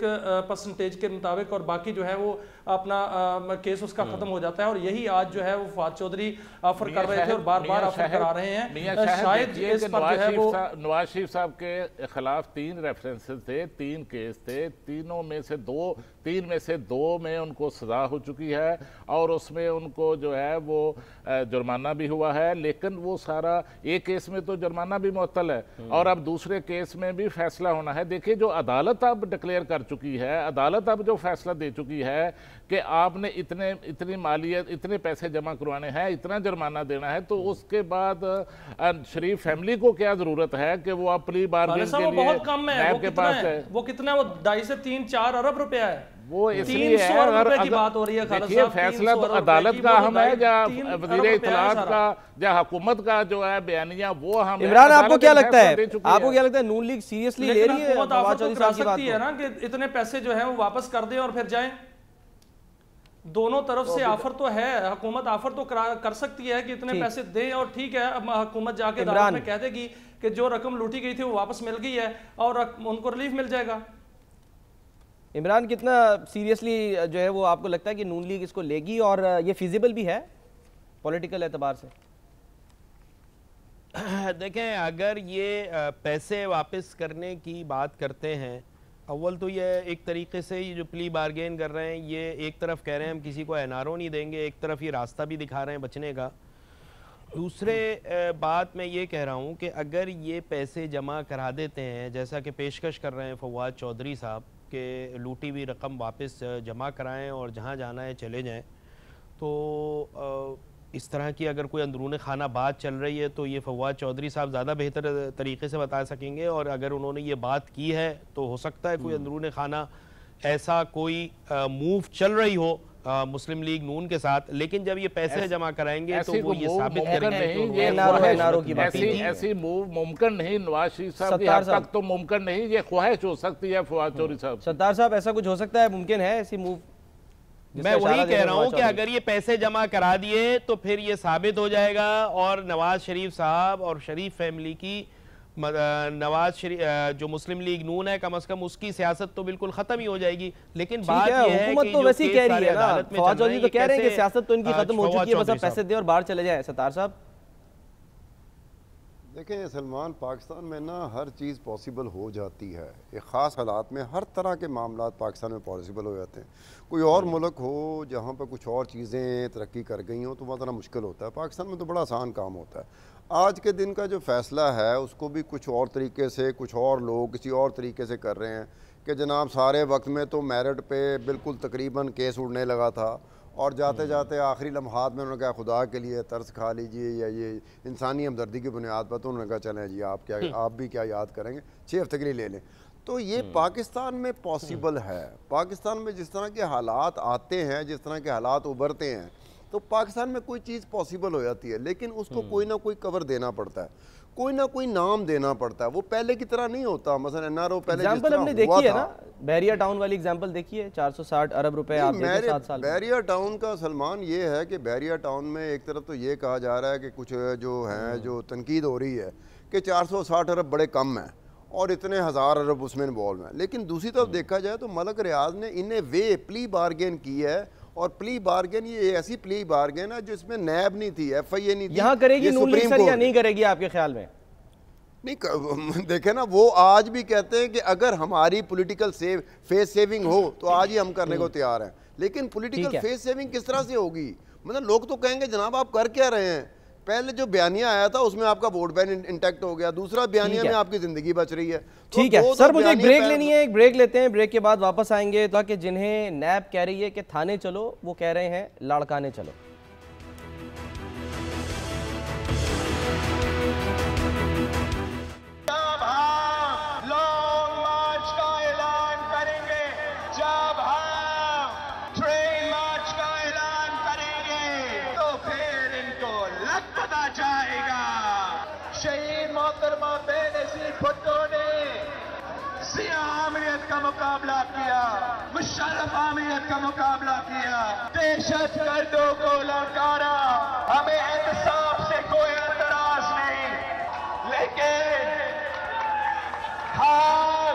परसेंटेज के मुताबिक और बाकी जो है वो अपना केस उसका ख़त्म हो जाता है। और यही आज जो है वो फवाद चौधरी ऑफर कर रहे थे और बार बार ऑफर करा रहे हैं। शायद इस पर जो है वो नवाज शरीफ साहब के खिलाफ 3 रेफरेंसेस थे, 3 केस थे, 3 में से 2 में उनको सजा हो चुकी है और उसमें उनको जो है वो जुर्माना भी हुआ है, लेकिन वो सारा एक केस में तो जुर्माना भी मुअत्तल है और अब दूसरे केस में भी फैसला होना है। देखिए, जो अदालत अब डिक्लेयर कर चुकी है, अदालत अब जो फैसला दे चुकी है कि आपने इतनी मालियत, इतने पैसे जमा करवाने हैं, इतना जुर्माना देना है, तो उसके बाद शरीफ फैमिली को क्या जरूरत है कि वो आप प्ली बार्गेन के लिए बहुत कम है, नैब के पास है। वो कितना, वो 2.5 से 3-4 अरब रुपया है। वो इसलिए है, अगर की बात हो रही है, देखिए फैसला तो अदालत का हम है या वज़ीर इत्तलात का या हुकूमत का जो है बयानिया वो हम। इमरान, आपको क्या लगता है, आपको क्या लगता है नून लीग सीरियसली ले रही है फवाद चौधरी साहब की बात है ना कि इतने पैसे जो है वो वापस कर दें और फिर जाएं? दोनों तरफ से ऑफर तो है, हुकूमत ऑफर तो कर सकती है कि इतने पैसे दें और ठीक है, अब हुकूमत जाके अदालत में कह देगी कि जो रकम लूटी गई थी वो वापस मिल गई है और उनको रिलीफ मिल जाएगा। इमरान, कितना सीरियसली जो है वो आपको लगता है कि नून लीग इसको लेगी और ये फिजिबल भी है पॉलिटिकल एतबार से? देखें, अगर ये पैसे वापस करने की बात करते हैं, अव्वल तो ये एक तरीके से ये जो प्ली बार्गेन कर रहे हैं, ये एक तरफ कह रहे हैं हम किसी को एनआरओ नहीं देंगे, एक तरफ ये रास्ता भी दिखा रहे हैं बचने का। दूसरे बात मैं ये कह रहा हूँ कि अगर ये पैसे जमा करा देते हैं, जैसा कि पेशकश कर रहे हैं फवाद चौधरी साहब के लूटी हुई रकम वापस जमा कराएं और जहाँ जाना है चले जाएं, तो इस तरह की अगर कोई अंदरूनी खाना बात चल रही है तो ये फवाद चौधरी साहब ज़्यादा बेहतर तरीके से बता सकेंगे, और अगर उन्होंने ये बात की है तो हो सकता है कोई अंदरूनी खाना ऐसा कोई मूव चल रही हो मुस्लिम लीग नून के साथ, लेकिन जब ये पैसे जमा कराएंगे तो वो ये साबित करेंगे ऐसी मूव मुमकिन नहीं। नवाज शरीफ साहब की हद तक तो मुमकिन नहीं, ये ख्वाहिश हो सकती है फवाद चौधरी साहब। सत्तार साहब, ऐसा कुछ हो सकता है, मुमकिन है ऐसी मूव? मैं वही कह रहा हूं कि अगर ये पैसे जमा करा दिए तो फिर ये साबित हो जाएगा और नवाज शरीफ साहब और शरीफ फैमिली की, नवाज शरीफ जो मुस्लिम लीग नून है, कम से कम उसकी सियासत तो बिल्कुल खत्म ही हो जाएगी। लेकिन बात यह है हुकूमत तो वैसे ही कह रही है ना, फवाद चौधरी तो कह रहे हैं कि सियासत तो इनकी खत्म हो चुकी है, बस अब पैसे दे और बाहर चले जाए। सत्तार साहब देखें सलमान, पाकिस्तान में ना हर चीज़ पॉसिबल हो जाती है, एक ख़ास हालात में हर तरह के मामला पाकिस्तान में पॉसिबल हो जाते हैं। कोई और मुल्क हो जहाँ पर कुछ और चीज़ें तरक्की कर गई हों तो बहुत ज़रा मुश्किल होता है, पाकिस्तान में तो बड़ा आसान काम होता है। आज के दिन का जो फ़ैसला है उसको भी कुछ और तरीके से, कुछ और लोग किसी और तरीके से कर रहे हैं कि जनाब सारे वक्त में तो मेरिट पे बिल्कुल तकरीबन केस उड़ने लगा था और जाते जाते आखिरी लम्हात में उन्होंने कहा खुदा के लिए तरस खा लीजिए, या ये इंसानी हमदर्दी की बुनियाद पर, तो उन्होंने कहा चलें जी आप भी क्या याद करेंगे, 6 हफ्ते के लिए ले लें। तो ये पाकिस्तान में पॉसिबल है। पाकिस्तान में जिस तरह के हालात आते हैं, जिस तरह के हालात उभरते हैं, तो पाकिस्तान में कोई चीज़ पॉसिबल हो जाती है, लेकिन उसको कोई ना कोई कवर देना पड़ता है, कोई ना कोई नाम देना पड़ता है। वो पहले की तरह नहीं होता। मसलन एनआरओ पहले एग्जांपल हमने देखी है ना, बैरिया टाउन वाली एग्जांपल देखिए, 460 अरब रुपए आप देते 7 साल। बैरिया टाउन का सलमान ये है कि बैरिया टाउन में एक तरफ तो ये कहा जा रहा है कि कुछ जो हैं जो तनकीद हो रही है कि 460 अरब बड़े कम हैं और इतने हज़ार अरब उसमें इन्वॉल्व हैं, लेकिन दूसरी तरफ देखा जाए तो मलक रियाज ने इन्हें वे प्ली बार्गेन की है, और प्ली बार्गेन ये ऐसी प्ली बार्गेन है जो इसमें नैब नहीं थी, FIA नहीं थी। यहाँ करेगी नून लीग सर या नहीं करेगी आपके ख्याल में? नहीं देखे ना, वो आज भी कहते हैं कि अगर हमारी पॉलिटिकल फेस सेविंग हो तो आज ही हम करने को तैयार हैं, लेकिन पॉलिटिकल फेस सेविंग किस तरह से होगी? मतलब लोग तो कहेंगे जनाब आप कर क्या रहे हैं, पहले जो बयानिया आया था उसमें आपका वोट बैंक इंटैक्ट हो गया, दूसरा बयानिया में आपकी जिंदगी बच रही है। ठीक है सर, मुझे एक ब्रेक लेनी है, एक ब्रेक लेते हैं, ब्रेक के बाद वापस आएंगे। ताकि जिन्हें नैब कह रही है कि थाने चलो, वो कह रहे हैं लाड़काने चलो। मुकाबला किया, मुशर्रफ आमियत का मुकाबला किया, दहशतगर्दों को ललकारा। हमें इंसाफ से कोई एतराज नहीं, लेकिन हम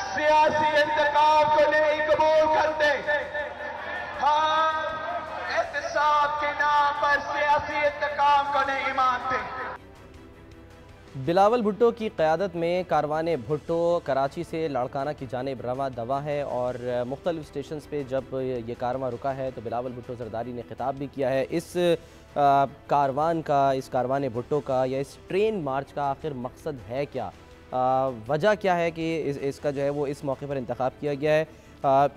सियासी इंतकाम को नहीं कबूल करते। हम एहतसाब के नाम पर सियासी इंतकाम को नहीं मानते। बिलावल भुट्टो की क़यादत में कारवान भुट्टो कराची से लाड़काना की जानिब रवां दवा है और मुख्तलिफ़ स्टेशन पे जब ये कारवां रुका है तो बिलावल भुट्टो ज़रदारी ने खिताब भी किया है। इस कारवान भुट्टो का या इस ट्रेन मार्च का आखिर मकसद है क्या, वजह क्या है कि इसका जो है वो इस मौके पर इंतखाब किया गया है,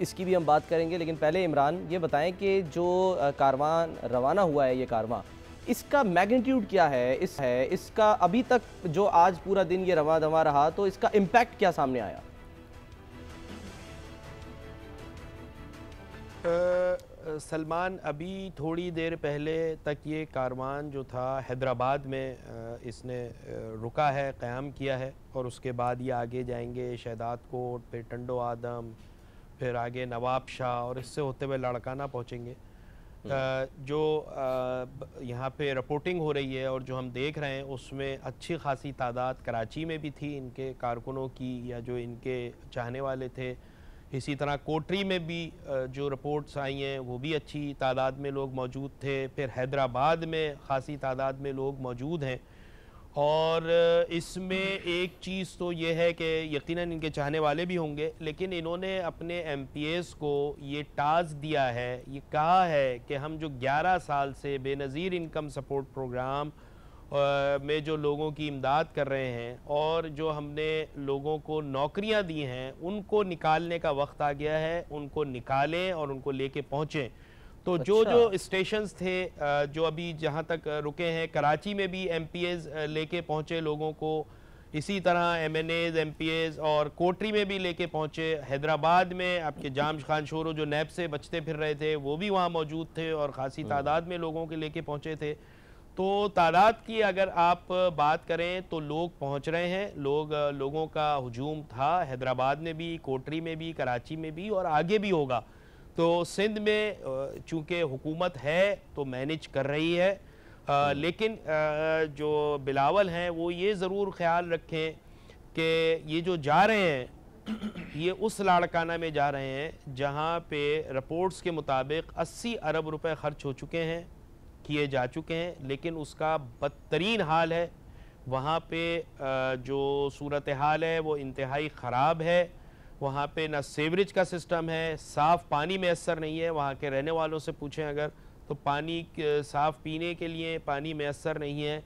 इसकी भी हम बात करेंगे। लेकिन पहले इमरान ये बताएं कि जो कारवान रवाना हुआ है, ये कारवां, इसका मैग्नीट्यूड क्या है, इसका अभी तक जो आज पूरा दिन ये रवा दवा रहा तो इसका इम्पैक्ट क्या सामने आया? सलमान, अभी थोड़ी देर पहले तक ये कारवान जो था हैदराबाद में इसने रुका है, क़याम किया है और उसके बाद ये आगे जाएंगे शहदाद कोट, फिर टंडो आदम, फिर आगे नवाब शाह और इससे होते हुए लाड़काना पहुँचेंगे। जो यहाँ पे रिपोर्टिंग हो रही है और जो हम देख रहे हैं उसमें अच्छी खासी तादाद कराची में भी थी इनके कारकुनों की या जो इनके चाहने वाले थे। इसी तरह कोटरी में भी जो रिपोर्ट्स आई हैं वो भी अच्छी तादाद में लोग मौजूद थे। फिर हैदराबाद में ख़ासी तादाद में लोग मौजूद हैं और इसमें एक चीज़ तो ये है कि यकीनन इनके चाहने वाले भी होंगे, लेकिन इन्होंने अपने MPs को ये टास्क दिया है, ये कहा है कि हम जो 11 साल से बेनज़ीर इनकम सपोर्ट प्रोग्राम में जो लोगों की इमदाद कर रहे हैं और जो हमने लोगों को नौकरियां दी हैं उनको निकालने का वक्त आ गया है। उनको निकालें और उनको लेके पहुँचें। तो अच्छा। जो स्टेशंस थे जो अभी जहाँ तक रुके हैं, कराची में भी MPs लेके पहुँचे लोगों को, इसी तरह MNAs MPs और कोटरी में भी लेके पहुँचे। हैदराबाद में आपके जाम खान शोरो जो नैब से बचते फिर रहे थे वो भी वहाँ मौजूद थे और ख़ासी तादाद में लोगों के लेके पहुँचे थे। तो तादाद की अगर आप बात करें तो लोग पहुँच रहे हैं, लोगों का हुजूम था हैदराबाद में भी, कोटरी में भी, कराची में भी और आगे भी होगा। तो सिंध में चूँकि हुकूमत है तो मैनेज कर रही है, लेकिन जो बिलावल हैं वो ये ज़रूर ख्याल रखें कि ये जो जा रहे हैं ये उस लाड़काना में जा रहे हैं जहाँ पे रिपोर्ट्स के मुताबिक 80 अरब रुपए ख़र्च हो चुके हैं, किए जा चुके हैं, लेकिन उसका बदतरीन हाल है। वहाँ पे जो सूरत हाल है वो इंतहाई ख़राब है। वहाँ पे ना सीवरेज का सिस्टम है, साफ़ पानी मैसर नहीं है। वहाँ के रहने वालों से पूछें अगर तो पानी साफ़ पीने के लिए पानी मैसर नहीं है।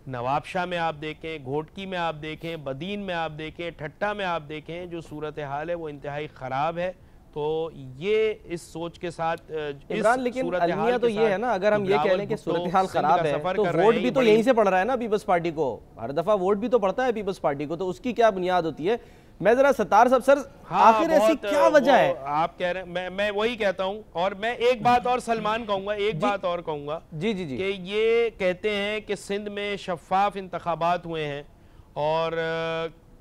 नवाबशाह में आप देखें, घोटकी में आप देखें, बदीन में आप देखें, ठट्टा में आप देखें, जो सूरत हाल है वो इंतहाई ख़राब है। तो ये इस सोच के साथ इमरान, लेकिन अलमिया तो ये है ना, अगर हम ये कह लें कि सूरत हाल ख़राब है तो वोट भी तो यहीं से पड़ रहा है ना पीपल्स पार्टी को, हर दफ़ा वोट भी तो पड़ता है पीपल्स पार्टी को, तो उसकी क्या बुनियाद होती है? मैं जरा सत्तार साहब सर, आखिर ऐसी क्या वजह है? आप कह रहे हैं, मैं वही कहता हूं। और मैं एक बात और सलमान कहूंगा, एक बात और कहूंगा जी जी जी, कि ये कहते हैं कि सिंध में शफाफ इंतखाबात हुए हैं और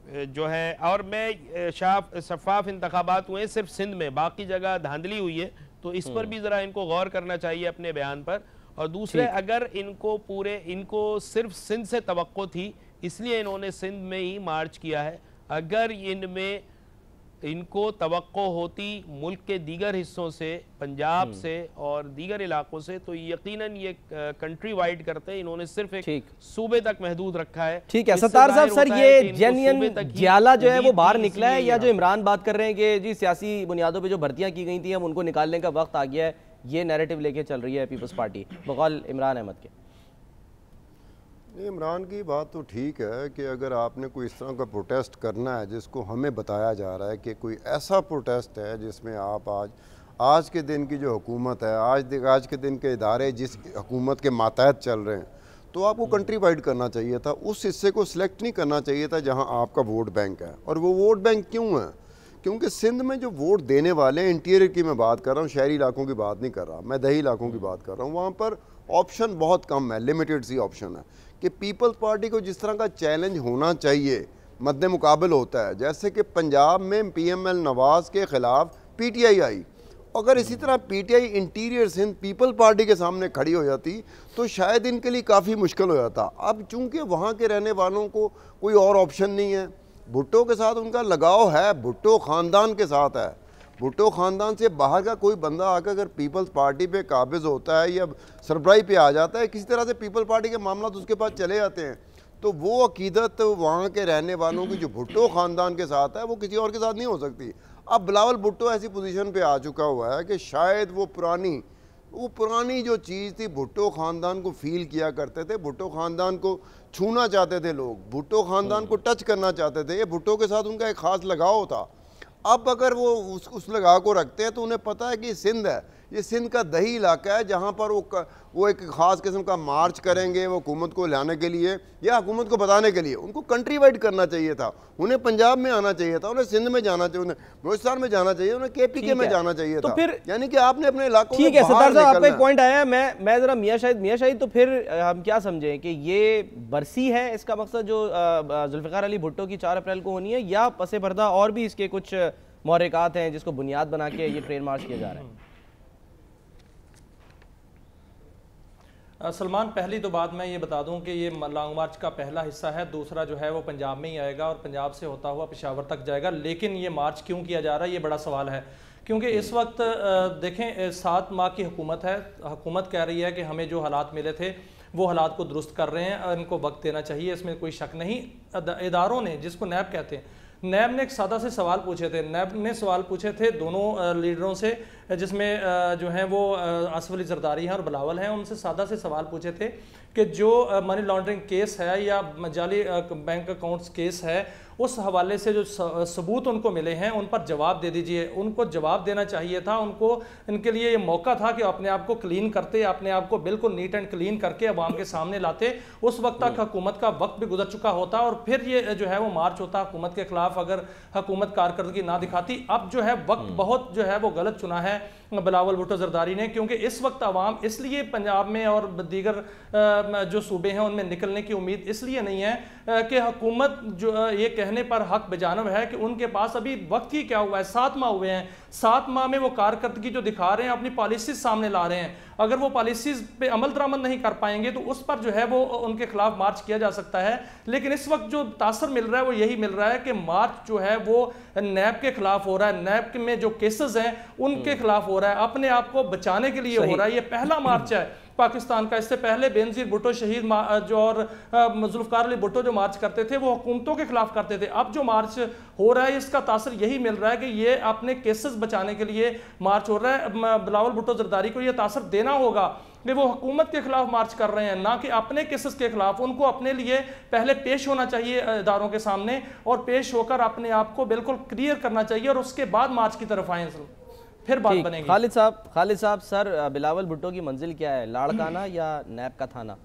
जो है, और मैं शफाफ इंतखाबात हुए हैं सिर्फ सिंध में, बाकी जगह धांधली हुई है। तो इस पर भी ज़रा इनको गौर करना चाहिए अपने बयान पर। और दूसरे, अगर इनको सिर्फ सिंध से तवक्को थी इसलिए इन्होंने सिंध में ही मार्च किया है। अगर इनको तवक्को होती मुल्क के दीगर हिस्सों से, पंजाब से और दीगर इलाकों से, तो यकीनन ये कंट्री वाइड करते। इन्होंने सिर्फ एक सूबे तक महदूद रखा है। ठीक है सत्तार साहब, सर ये जेन्युइन ज्याला जो है वो बाहर निकला है, या जो इमरान बात कर रहे हैं कि जी सियासी बुनियादों पे जो भर्तियां की गई थी हम उनको निकालने का वक्त आ गया है, ये नैरेटिव लेके चल रही है पीपल्स पार्टी बकौल इमरान अहमद के? इमरान की बात तो ठीक है कि अगर आपने कोई इस तरह का प्रोटेस्ट करना है जिसको हमें बताया जा रहा है कि कोई ऐसा प्रोटेस्ट है जिसमें आप आज के दिन की जो हुकूमत है, आज के दिन के इदारे जिस हुकूमत के मातहत चल रहे हैं, तो आपको कंट्री वाइड करना चाहिए था। उस हिस्से को सिलेक्ट नहीं करना चाहिए था जहां आपका वोट बैंक है। और वो वोट बैंक क्यों है? क्योंकि सिंध में जो वोट देने वाले हैं, इंटीरियर की मैं बात कर रहा हूँ, शहरी इलाकों की बात नहीं कर रहा, मैं दही इलाकों की बात कर रहा हूँ, वहाँ पर ऑप्शन बहुत कम है, लिमिटेड सी ऑप्शन है कि पीपल्स पार्टी को जिस तरह का चैलेंज होना चाहिए मद्दे मुकाबल होता है। जैसे कि पंजाब में PML नवाज के ख़िलाफ़ PTI आई, अगर इसी तरह PTI interior Sindh people party के सामने खड़ी हो जाती तो शायद इनके लिए काफ़ी मुश्किल हो जाता। अब चूंकि वहाँ के रहने वालों को कोई और ऑप्शन नहीं है, भुट्टो के साथ उनका लगाव है, भुट्टो ख़ानदान के साथ है। भुट्टो ख़ानदान से बाहर का कोई बंदा आकर अगर पीपल्स पार्टी पे काबिज होता है या सरबराही पे आ जाता है, किसी तरह से पीपल पार्टी के मामला तो उसके पास चले जाते हैं। तो वो अकीदत वहाँ के रहने वालों की जो भुट्टो ख़ानदान के साथ है वो किसी और के साथ नहीं हो सकती। अब बिलावल भुट्टो ऐसी पोजीशन पे आ चुका हुआ है कि शायद वो पुरानी जो चीज़ थी, भुट्टो ख़ानदान को फील किया करते थे, भुट्टो ख़ानदान को छूना चाहते थे लोग, भुट्टो ख़ानदान को टच करना चाहते थे, ये भुट्टो के साथ उनका एक ख़ास लगाव था। अब अगर वो उस लगाव को रखते हैं तो उन्हें पता है कि सिंध है, ये सिंध का दही इलाका है जहाँ पर वो एक ख़ास किस्म का मार्च करेंगे वो हुकूमत को लाने के लिए या हुकूमत को बताने के लिए। उनको कंट्री वाइड करना चाहिए था, उन्हें पंजाब में आना चाहिए था, उन्हें सिंध में जाना चाहिए, उन्हें बलूचिस्तान में जाना चाहिए, उन्हें KPK में जाना चाहिए तो था। फिर यानी कि आपने अपने इलाकों ठीक है सरदार साहब, आपका एक पॉइंट आया। मैं जरा मियां शाहिद, तो फिर हम क्या समझें कि ये बरसी है इसका मकसद जो जुल्फ़िकार अली भुट्टो की 4 अप्रैल को होनी है, या पसे पर्दा और भी इसके कुछ महरक़ात हैं जिसको बुनियाद बना के ये ट्रेन मार्च किया जा रहा है? सलमान, पहली तो बात मैं ये बता दूं कि ये लॉन्ग मार्च का पहला हिस्सा है, दूसरा जो है वो पंजाब में ही आएगा और पंजाब से होता हुआ पेशावर तक जाएगा। लेकिन ये मार्च क्यों किया जा रहा है, ये बड़ा सवाल है। क्योंकि इस वक्त देखें 7 माह की हुकूमत है, हुकूमत कह रही है कि हमें जो हालात मिले थे वो हालात को दुरुस्त कर रहे हैं, इनको वक्त देना चाहिए, इसमें कोई शक नहीं। इदारों ने, जिसको नैब कहते हैं, नैब ने एक सादा से सवाल पूछे थे। नैब ने सवाल पूछे थे दोनों लीडरों से, जिसमें जो हैं वो आसिफ अली जरदारी हैं और बिलावल हैं। उनसे सादा से सवाल पूछे थे कि जो मनी लॉन्ड्रिंग केस है या जाली बैंक अकाउंट्स केस है, उस हवाले से जो सबूत उनको मिले हैं उन पर जवाब दे दीजिए। उनको जवाब देना चाहिए था, उनको इनके लिए ये मौका था कि अपने आप को क्लीन करते, अपने आप को बिल्कुल नीट एंड क्लीन करके अवाम के सामने लाते। उस वक्त तक हुकूमत का वक्त भी गुजर चुका होता और फिर ये जो है वो मार्च होता हुकूमत के खिलाफ, अगर हुकूमत कारकर्दगी ना दिखाती। अब जो है वक्त बहुत जो है वो गलत चुना है बिलावल भुट्टो जरदारी ने, क्योंकि इस वक्त अवाम इसलिए पंजाब में और दीगर जो सूबे हैं उनमें निकलने की उम्मीद इसलिए नहीं है कि हुकूमत जो ये कहने पर हक बेजानब है कि उनके पास अभी वक्त ही क्या हुआ है, 7 माह हुए हैं। 7 माह में वो कारकर्दगी जो दिखा रहे हैं, अपनी पॉलिसीज सामने ला रहे हैं। अगर वो पॉलिसीज पे अमल दरामद नहीं कर पाएंगे तो उस पर जो है वो उनके खिलाफ मार्च किया जा सकता है। लेकिन इस वक्त जो तासर मिल रहा है वो यही मिल रहा है कि मार्च जो है वो नैब के खिलाफ हो रहा है, नैब में जो केसेस हैं उनके खिलाफ हो रहा है, अपने आप को बचाने के लिए हो रहा है। ये पहला मार्च है पाकिस्तान का। इससे पहले बेनजीर भुट्टो शहीद जो और जुल्फ़िकार अली भुट्टो जो मार्च करते थे वो हुकूमतों के खिलाफ करते थे। अब जो मार्च हो रहा है इसका तासर यही मिल रहा है कि ये अपने केसेस बचाने के लिए मार्च हो रहा है। बिलावल भुट्टो जरदारी को ये तासर देना होगा कि वो हुकूमत के खिलाफ मार्च कर रहे हैं, ना कि अपने केसेस के खिलाफ। उनको अपने लिए पहले पेश होना चाहिए इदारों के सामने और पेश होकर अपने आप को बिल्कुल क्लियर करना चाहिए और उसके बाद मार्च की तरफ आए, फिर बात बनेगी। खालिद साहब, सर बिलावल भुट्टो की मंजिल क्या है, लाड़काना या नैब का थाना?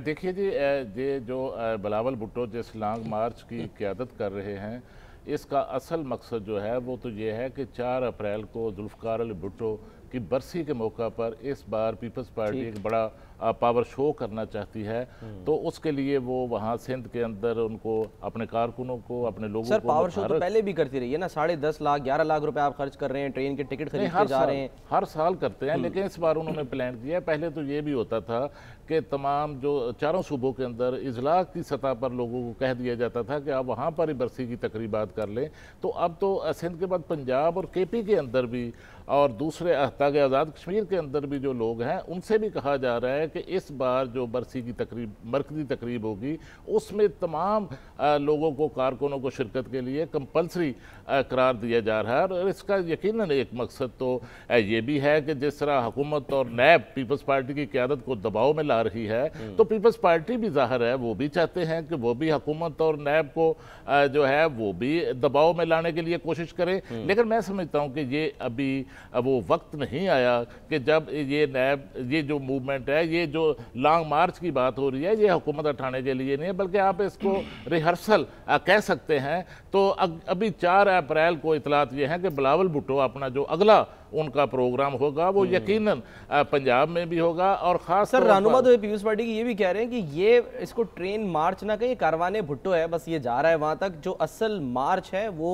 देखिए जी, ये जो बिलावल भुट्टो जिस लॉन्ग मार्च की क़यादत कर रहे हैं, इसका असल मकसद जो है वो तो ये है कि 4 अप्रैल को जुल्फ़िकार अली भुट्टो की बरसी के मौका पर इस बार पीपल्स पार्टी एक बड़ा पावर शो करना चाहती है। तो उसके लिए वो वहाँ सिंध के अंदर उनको अपने कारकुनों को, अपने लोगों को, पावर शो तो पहले भी करती रही है ना। 10.5 लाख 11 लाख रुपए आप खर्च कर रहे हैं, ट्रेन के टिकट खरीदते जा रहे हैं, हर साल करते हैं। लेकिन इस बार उन्होंने प्लान किया। पहले तो ये भी होता था कि तमाम जो 4 सूबों के अंदर इजलास की सतह पर लोगों को कह दिया जाता था कि आप वहाँ पर ही बरसी की तकरीबात कर लें। तो अब तो सिंध के बाद पंजाब और KP के अंदर भी और दूसरे ताकि आज़ाद कश्मीर के अंदर भी जो लोग हैं उनसे भी कहा जा रहा है कि इस बार जो बरसी की तकरीब, मरकज़ी तकरीब होगी, उसमें तमाम लोगों को, कारकुनों को शिरकत के लिए कंपलसरी करार दिया जा रहा है। और इसका यकीनन एक मकसद तो ये भी है कि जिस तरह हुकूमत और नैब पीपल्स पार्टी की क़यादत को दबाव में ला रही है, तो पीपल्स पार्टी भी ज़ाहिर है वो भी चाहते हैं कि वो भी हुकूमत और नैब को जो है वो भी दबाव में लाने के लिए कोशिश करें। लेकिन मैं समझता हूँ कि ये अभी वो वक्त नहीं आया कि जब ये नैब, ये जो मूवमेंट है, ये जो लॉन्ग मार्च की बात हो रही है, ये हुकूमत उठाने के लिए नहीं है, बल्कि आप इसको रिहर्सल कह सकते हैं। तो अभी 4 अप्रैल को इतलात ये है कि बिलावल भुट्टो अपना जो अगला उनका प्रोग्राम होगा वो यकीनन पंजाब में भी होगा। और खास सर रहनुमा तो पीपल्स पार्टी की ये भी कह रहे हैं कि ये इसको ट्रेन मार्च ना कहीं, कारवाने भुट्टो है, बस ये जा रहा है वहां तक। जो असल मार्च है वो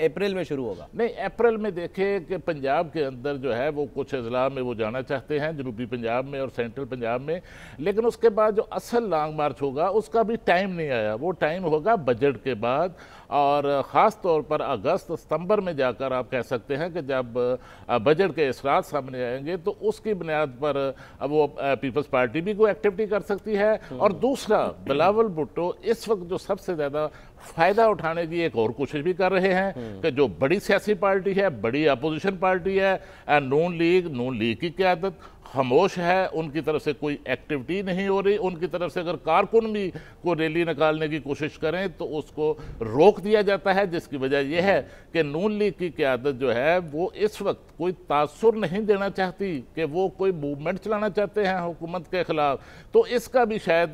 अप्रैल में शुरू होगा। नहीं, अप्रैल में देखें कि पंजाब के अंदर जो है वो कुछ अजला में वो जाना चाहते हैं, जनूबी पंजाब में और सेंट्रल पंजाब में। लेकिन उसके बाद जो असल लॉन्ग मार्च होगा उसका भी टाइम नहीं आया। वो टाइम होगा बजट के बाद, और ख़ास तौर पर अगस्त सितंबर में जाकर आप कह सकते हैं कि जब बजट के असरात सामने आएंगे तो उसकी बुनियाद पर अब वो पीपल्स पार्टी भी कोई एक्टिविटी कर सकती है। और दूसरा, बिलावल भुट्टो इस वक्त जो सबसे ज़्यादा फ़ायदा उठाने की एक और कोशिश भी कर रहे हैं कि जो बड़ी सियासी पार्टी है, बड़ी अपोजिशन पार्टी है, नून लीग की क़यादत खामोश है, उनकी तरफ से कोई एक्टिविटी नहीं हो रही। उनकी तरफ से अगर कारकुन भी को रैली निकालने की कोशिश करें तो उसको रोक दिया जाता है, जिसकी वजह यह है कि नून लीग की क़यादत जो है वो इस वक्त कोई तासुर नहीं देना चाहती कि वो कोई मूवमेंट चलाना चाहते हैं हुकूमत के ख़िलाफ़। तो इसका भी शायद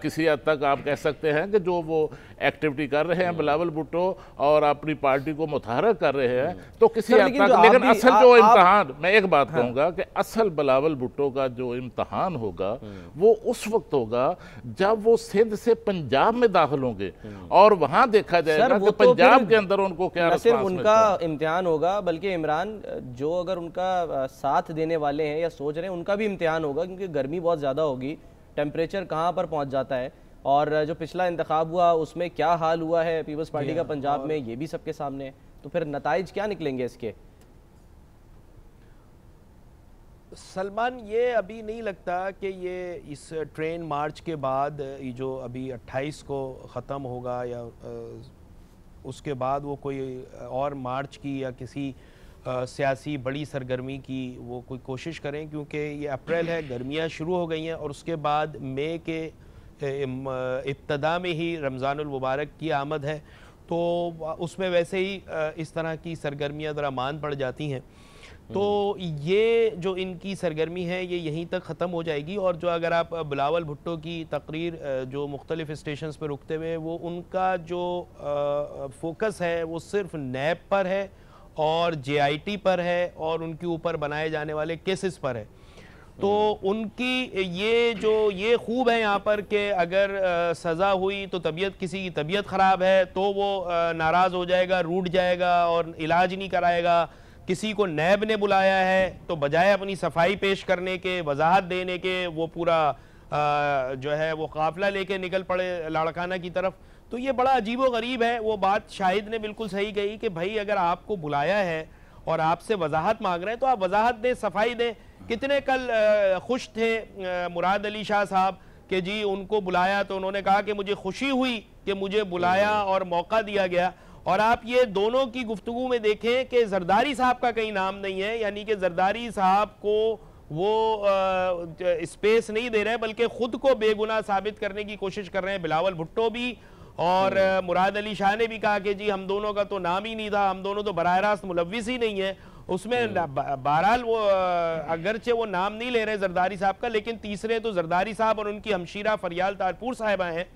किसी हद तक आप कह सकते हैं कि जो वो एक्टिविटी कर रहे हैं बिलावल भुट्टो और अपनी पार्टी को मुतहर्रिक कर रहे हैं तो किसी हद तक, लेकिन असल जो इम्तहान, मैं एक बात कहूँगा कि असल बिलावल भुट्टो का जो इम्तहान होगा वो उस वक्त होगा जब वो सिंध से पंजाब में दाखिल होंगे और वहां देखा जाएगा कि पंजाब के अंदर उनको क्या सिर्फ उनका इम्तिहान होगा, बल्कि इमरान जो अगर उनका साथ देने वाले हैं या सोच रहे हैं उनका भी इम्तिहान होगा, क्योंकि गर्मी बहुत ज़्यादा होगी, टेम्परेचर कहाँ पर पहुँच जाता है और जो पिछला इंतखाब हुआ उसमें क्या हाल हुआ है पीपल्स पार्टी का पंजाब में, ये भी सबके सामने है। तो फिर नताइज क्या निकलेंगे इसके? सलमान, ये अभी नहीं लगता कि ये इस ट्रेन मार्च के बाद ये जो अभी 28 को ख़त्म होगा या उसके बाद वो कोई और मार्च की या किसी सियासी बड़ी सरगर्मी की वो कोई कोशिश करें, क्योंकि ये अप्रैल है, गर्मियाँ शुरू हो गई हैं और उसके बाद मई के इब्तदा में ही रमज़ानुल मुबारक की आमद है, तो उसमें वैसे ही इस तरह की सरगर्मियाँ ज़रा मान पड़ जाती हैं। तो ये जो इनकी सरगर्मी है ये यहीं तक ख़त्म हो जाएगी। और जो अगर आप बिलावल भुट्टो की तकरीर जो मुख्तलिफ़ स्टेशंस पर रुकते हुए, वो उनका जो फोकस है वो सिर्फ नैब पर है और JIT पर है और उनके ऊपर बनाए जाने वाले केसेस पर है। तो उनकी ये खूब है यहाँ पर कि अगर सज़ा हुई तो किसी की तबीयत ख़राब है तो वो नाराज़ हो जाएगा, रूठ जाएगा और इलाज नहीं कराएगा। किसी को नैब ने बुलाया है तो बजाय अपनी सफाई पेश करने के, वजाहत देने के, वो पूरा जो है वो काफिला लेके निकल पड़े लाड़काना की तरफ। तो ये बड़ा अजीब व गरीब है। वो बात शाहिद ने बिल्कुल सही कही कि भाई अगर आपको बुलाया है और आपसे वजाहत मांग रहे हैं तो आप वजाहत दें, सफाई दें। कितने कल खुश थे मुराद अली शाह साहब कि जी उनको बुलाया तो उन्होंने कहा कि मुझे खुशी हुई कि मुझे बुलाया और मौका दिया गया। और आप ये दोनों की गुफ्तगू में देखें कि जरदारी साहब का कहीं नाम नहीं है, यानी कि जरदारी साहब को वो स्पेस नहीं दे रहे बल्कि खुद को बेगुनाह साबित करने की कोशिश कर रहे हैं बिलावल भुट्टो भी। और मुराद अली शाह ने भी कहा कि जी हम दोनों का तो नाम ही नहीं था, हम दोनों तो बराह रास्त मुलव्विस ही नहीं है उसमें। बहरहाल वो अगरचे वो नाम नहीं ले रहे जरदारी साहब का, लेकिन तीसरे तो जरदारी साहब और उनकी हमशीरा फरियाल तारपुर साहिबा हैं।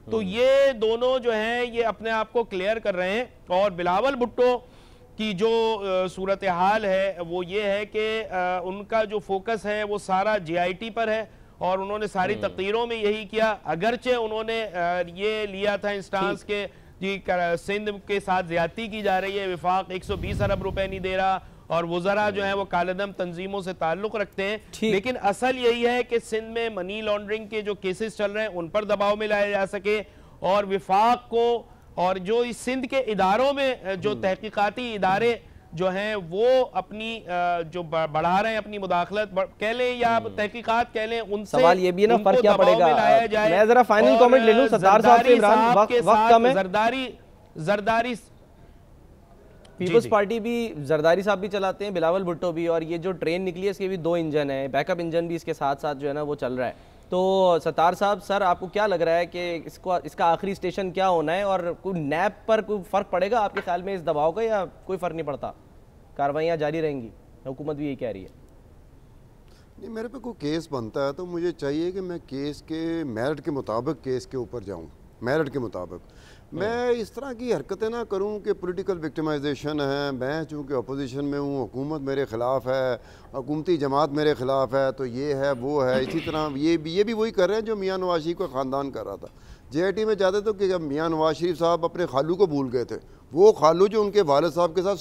तो ये दोनों जो हैं ये अपने आप को क्लियर कर रहे हैं। और बिलावल भुट्टो की जो सूरत हाल है वो ये है कि उनका जो फोकस है वो सारा JIT पर है और उन्होंने सारी तकरीरों में यही किया। अगरचे उन्होंने ये लिया था इंस्टांस के जी सिंध के साथ ज्यादती की जा रही है, विफाक 120 अरब रुपए नहीं दे रहा और वज़रा जो है वो कालेदम तंजीमों से ताल्लुक़ रखते हैं। लेकिन असल यही है कि सिंध में मनी लॉन्ड्रिंग के जो केसेस चल रहे हैं उन पर दबाव में लाया जा सके और विफाक को और जो इस सिंध के इदारों में जो तहकीकाती इदारे जो हैं वो अपनी जो बढ़ा रहे हैं अपनी मुदाखलत कह लें या तहकीकात कह लें, उनसे सवाल ये भी है ना फर्क क्या पड़ेगा। मैं जरा फाइनल कमेंट ले लूं सत्तार साहब से। इमरान वक्त कम है। जरदारी पीपल्स पार्टी भी जरदारी साहब भी चलाते हैं, बिलावल भुट्टो भी, और ये जो ट्रेन निकली है इसके भी 2 इंजन है, बैकअप इंजन भी इसके साथ साथ जो है ना वो चल रहा है। तो सत्तार साहब सर आपको क्या लग रहा है कि इसका आखिरी स्टेशन क्या होना है और कोई नैब पर कोई फ़र्क पड़ेगा आपके ख्याल में इस दबाव का या कोई फ़र्क नहीं पड़ता, कार्रवाइयाँ जारी रहेंगी? हुकूमत भी यही कह रही है। नहीं, मेरे पे कोई केस बनता है तो मुझे चाहिए कि मैं केस के मेरिट के मुताबिक केस के ऊपर जाऊँ, मेरिट के मुताबिक। मैं इस तरह की हरकतें ना करूं कि पॉलिटिकल विक्टिमाइजेशन है। मैं चूँकि अपोजिशन में हूँ, हुकूमत मेरे ख़िलाफ़ है, हुकूमती जमात मेरे ख़िलाफ़ है, तो ये है वो है। इसी तरह ये भी वही कर रहे हैं जो मियाँ नवाज शरीफ का ख़ानदान कर रहा था। JIT में जाते तो कि मियाँ नवाज शरीफ साहब अपने खालू को भूल गए थे, वो खालू जो उनके वालिद साहब के साथ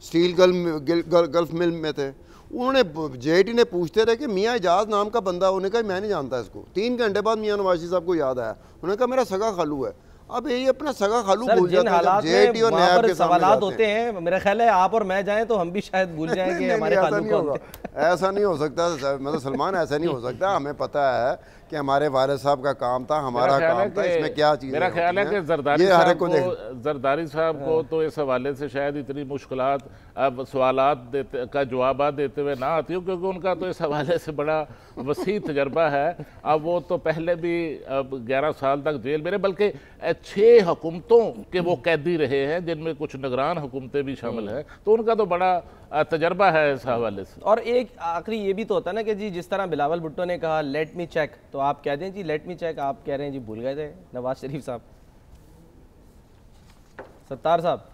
स्टील गल्फ मिल में थे। उन्होंने JIT ने पूछते रहे कि मियाँ एजाज नाम का बंदा, उन्होंने कहा मैं नहीं जानता इसको। 3 घंटे बाद मियाँ नवाज शरीफ साहब को याद आया, उन्होंने कहा मेरा सगा खालू है। अब ये अपना सगा खालू सर, भूल जिन जाते हैं हालात जब जेएटी और में नैब वहाँ पर के सामने सवालात जाते होते हैं, मेरा ख्याल है आप और मैं जाएं तो हम भी शायद भूल जाएं कि हमारे खालू कौन थे। ऐसा नहीं हो सकता मतलब सलमान, ऐसा नहीं हो सकता। हमें पता है कि हमारे वालिद साहब का काम था, हमारा काम था, इसमें क्या चीज़। मेरा ख्याल है कि जरदारी साहब को तो इस हवाले से शायद इतनी मुश्किलात अब सवालात का जवाब देते हुए ना आती हो, क्योंकि उनका तो इस हवाले से बड़ा वसी तजर्बा है। अब वो तो पहले भी अब 11 साल तक जेल में रहे, बल्कि 6 हुकूमतों के वो कैदी रहे हैं, जिनमें कुछ निगरान हुकूमतें भी शामिल हैं, तो उनका तो बड़ा तजर्बा है इस हवाले से। और एक आखिरी ये भी तो होता है ना कि जी जिस तरह बिलावल भुट्टो ने कहा लेट मी चेक, तो आप कह दें जी लेट मी चेक, आप कह रहे हैं जी भूल गए थे नवाज शरीफ साहब। सत्तार साहब,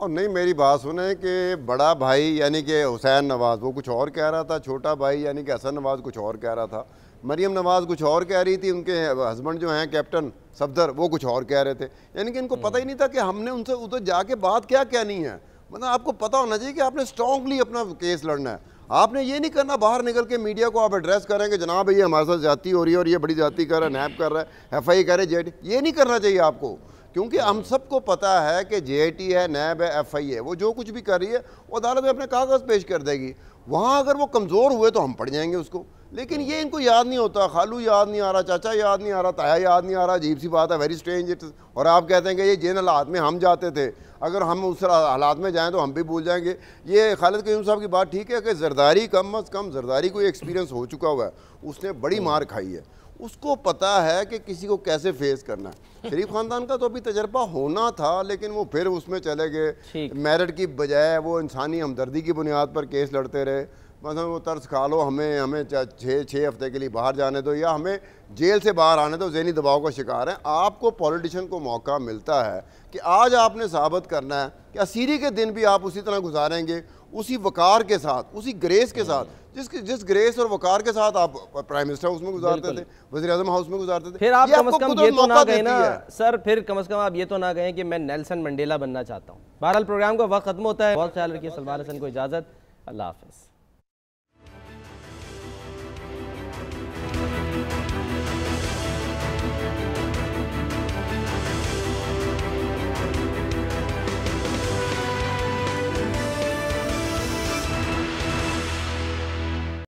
और नहीं, मेरी बात सुने कि बड़ा भाई यानी कि हुसैन नवाज वो कुछ और कह रहा था, छोटा भाई यानी कि हसन नवाज कुछ और कह रहा था, मरियम नवाज कुछ और कह रही थी, उनके हस्बैंड जो हैं कैप्टन सफदर वो कुछ और कह रहे थे। यानी कि इनको पता ही नहीं था कि हमने उनसे उधर जाके बात क्या कहनी है। मतलब आपको पता होना चाहिए कि आपने स्ट्रांगली अपना केस लड़ना है। आपने ये नहीं करना बाहर निकल के मीडिया को आप एड्रेस करेंगे जनाब ये हमारे साथ जाती हो रही है और ये बड़ी जाती कर रहा है, नैब कर रहा है, FI कर रहे जेटी, ये नहीं करना चाहिए आपको, क्योंकि हम सबको पता है कि जेटी है, नैब है, FI है, वो जो कुछ भी कर रही है वो अदालत में अपने कागज़ पेश कर देगी। वहाँ अगर वो कमज़ोर हुए तो हम पड़ जाएंगे उसको, लेकिन ये इनको याद नहीं होता। खालू याद नहीं आ रहा, चाचा याद नहीं आ रहा, ताया याद नहीं आ रहा। अजीब सी बात है, वेरी स्ट्रेंज इट। और आप कहते हैं कि ये जिन हालात में हम जाते थे, अगर हम उस हालात में जाएं तो हम भी भूल जाएंगे। ये खालिद क़य्यूम साहब की बात ठीक है कि जरदारी कम अज़ कम जरदारी को एक्सपीरियंस हो चुका हुआ है, उसने बड़ी मार खाई है, उसको पता है कि किसी को कैसे फेस करना है। शरीफ ख़ानदान का तो अभी तजर्बा होना था, लेकिन वो फिर उसमें चले गए, मेरिट की बजाय वो इंसानी हमदर्दी की बुनियाद पर केस लड़ते रहे। मतलब वो तर्स खा लो, हमें 6 हफ्ते के लिए बाहर जाने दो या हमें जेल से बाहर आने दो, ज़हनी दबाव का शिकार हैं। आपको पॉलिटिशियन को मौका मिलता है कि आज आपने साबित करना है कि असीरी के दिन भी आप उसी तरह गुजारेंगे, उसी वकार के साथ, उसी ग्रेस के साथ, जिस ग्रेस और वकार के साथ आप प्राइम मिनिस्टर हाउस में गुजारते थे, वज़ीर आज़म हाउस में गुजारते थे। फिर आप कम से कम ये तो ना कहें ना सर, फिर कम से कम आप ये तो ना कहें कि मैं नेल्सन मंडेला बनना चाहता हूँ। बहरहाल प्रोग्राम का वक्त खत्म होता है। बहुत ख्याल रखिए। सलमान हसन को इजाज़त, अल्लाह हाफ़िज़।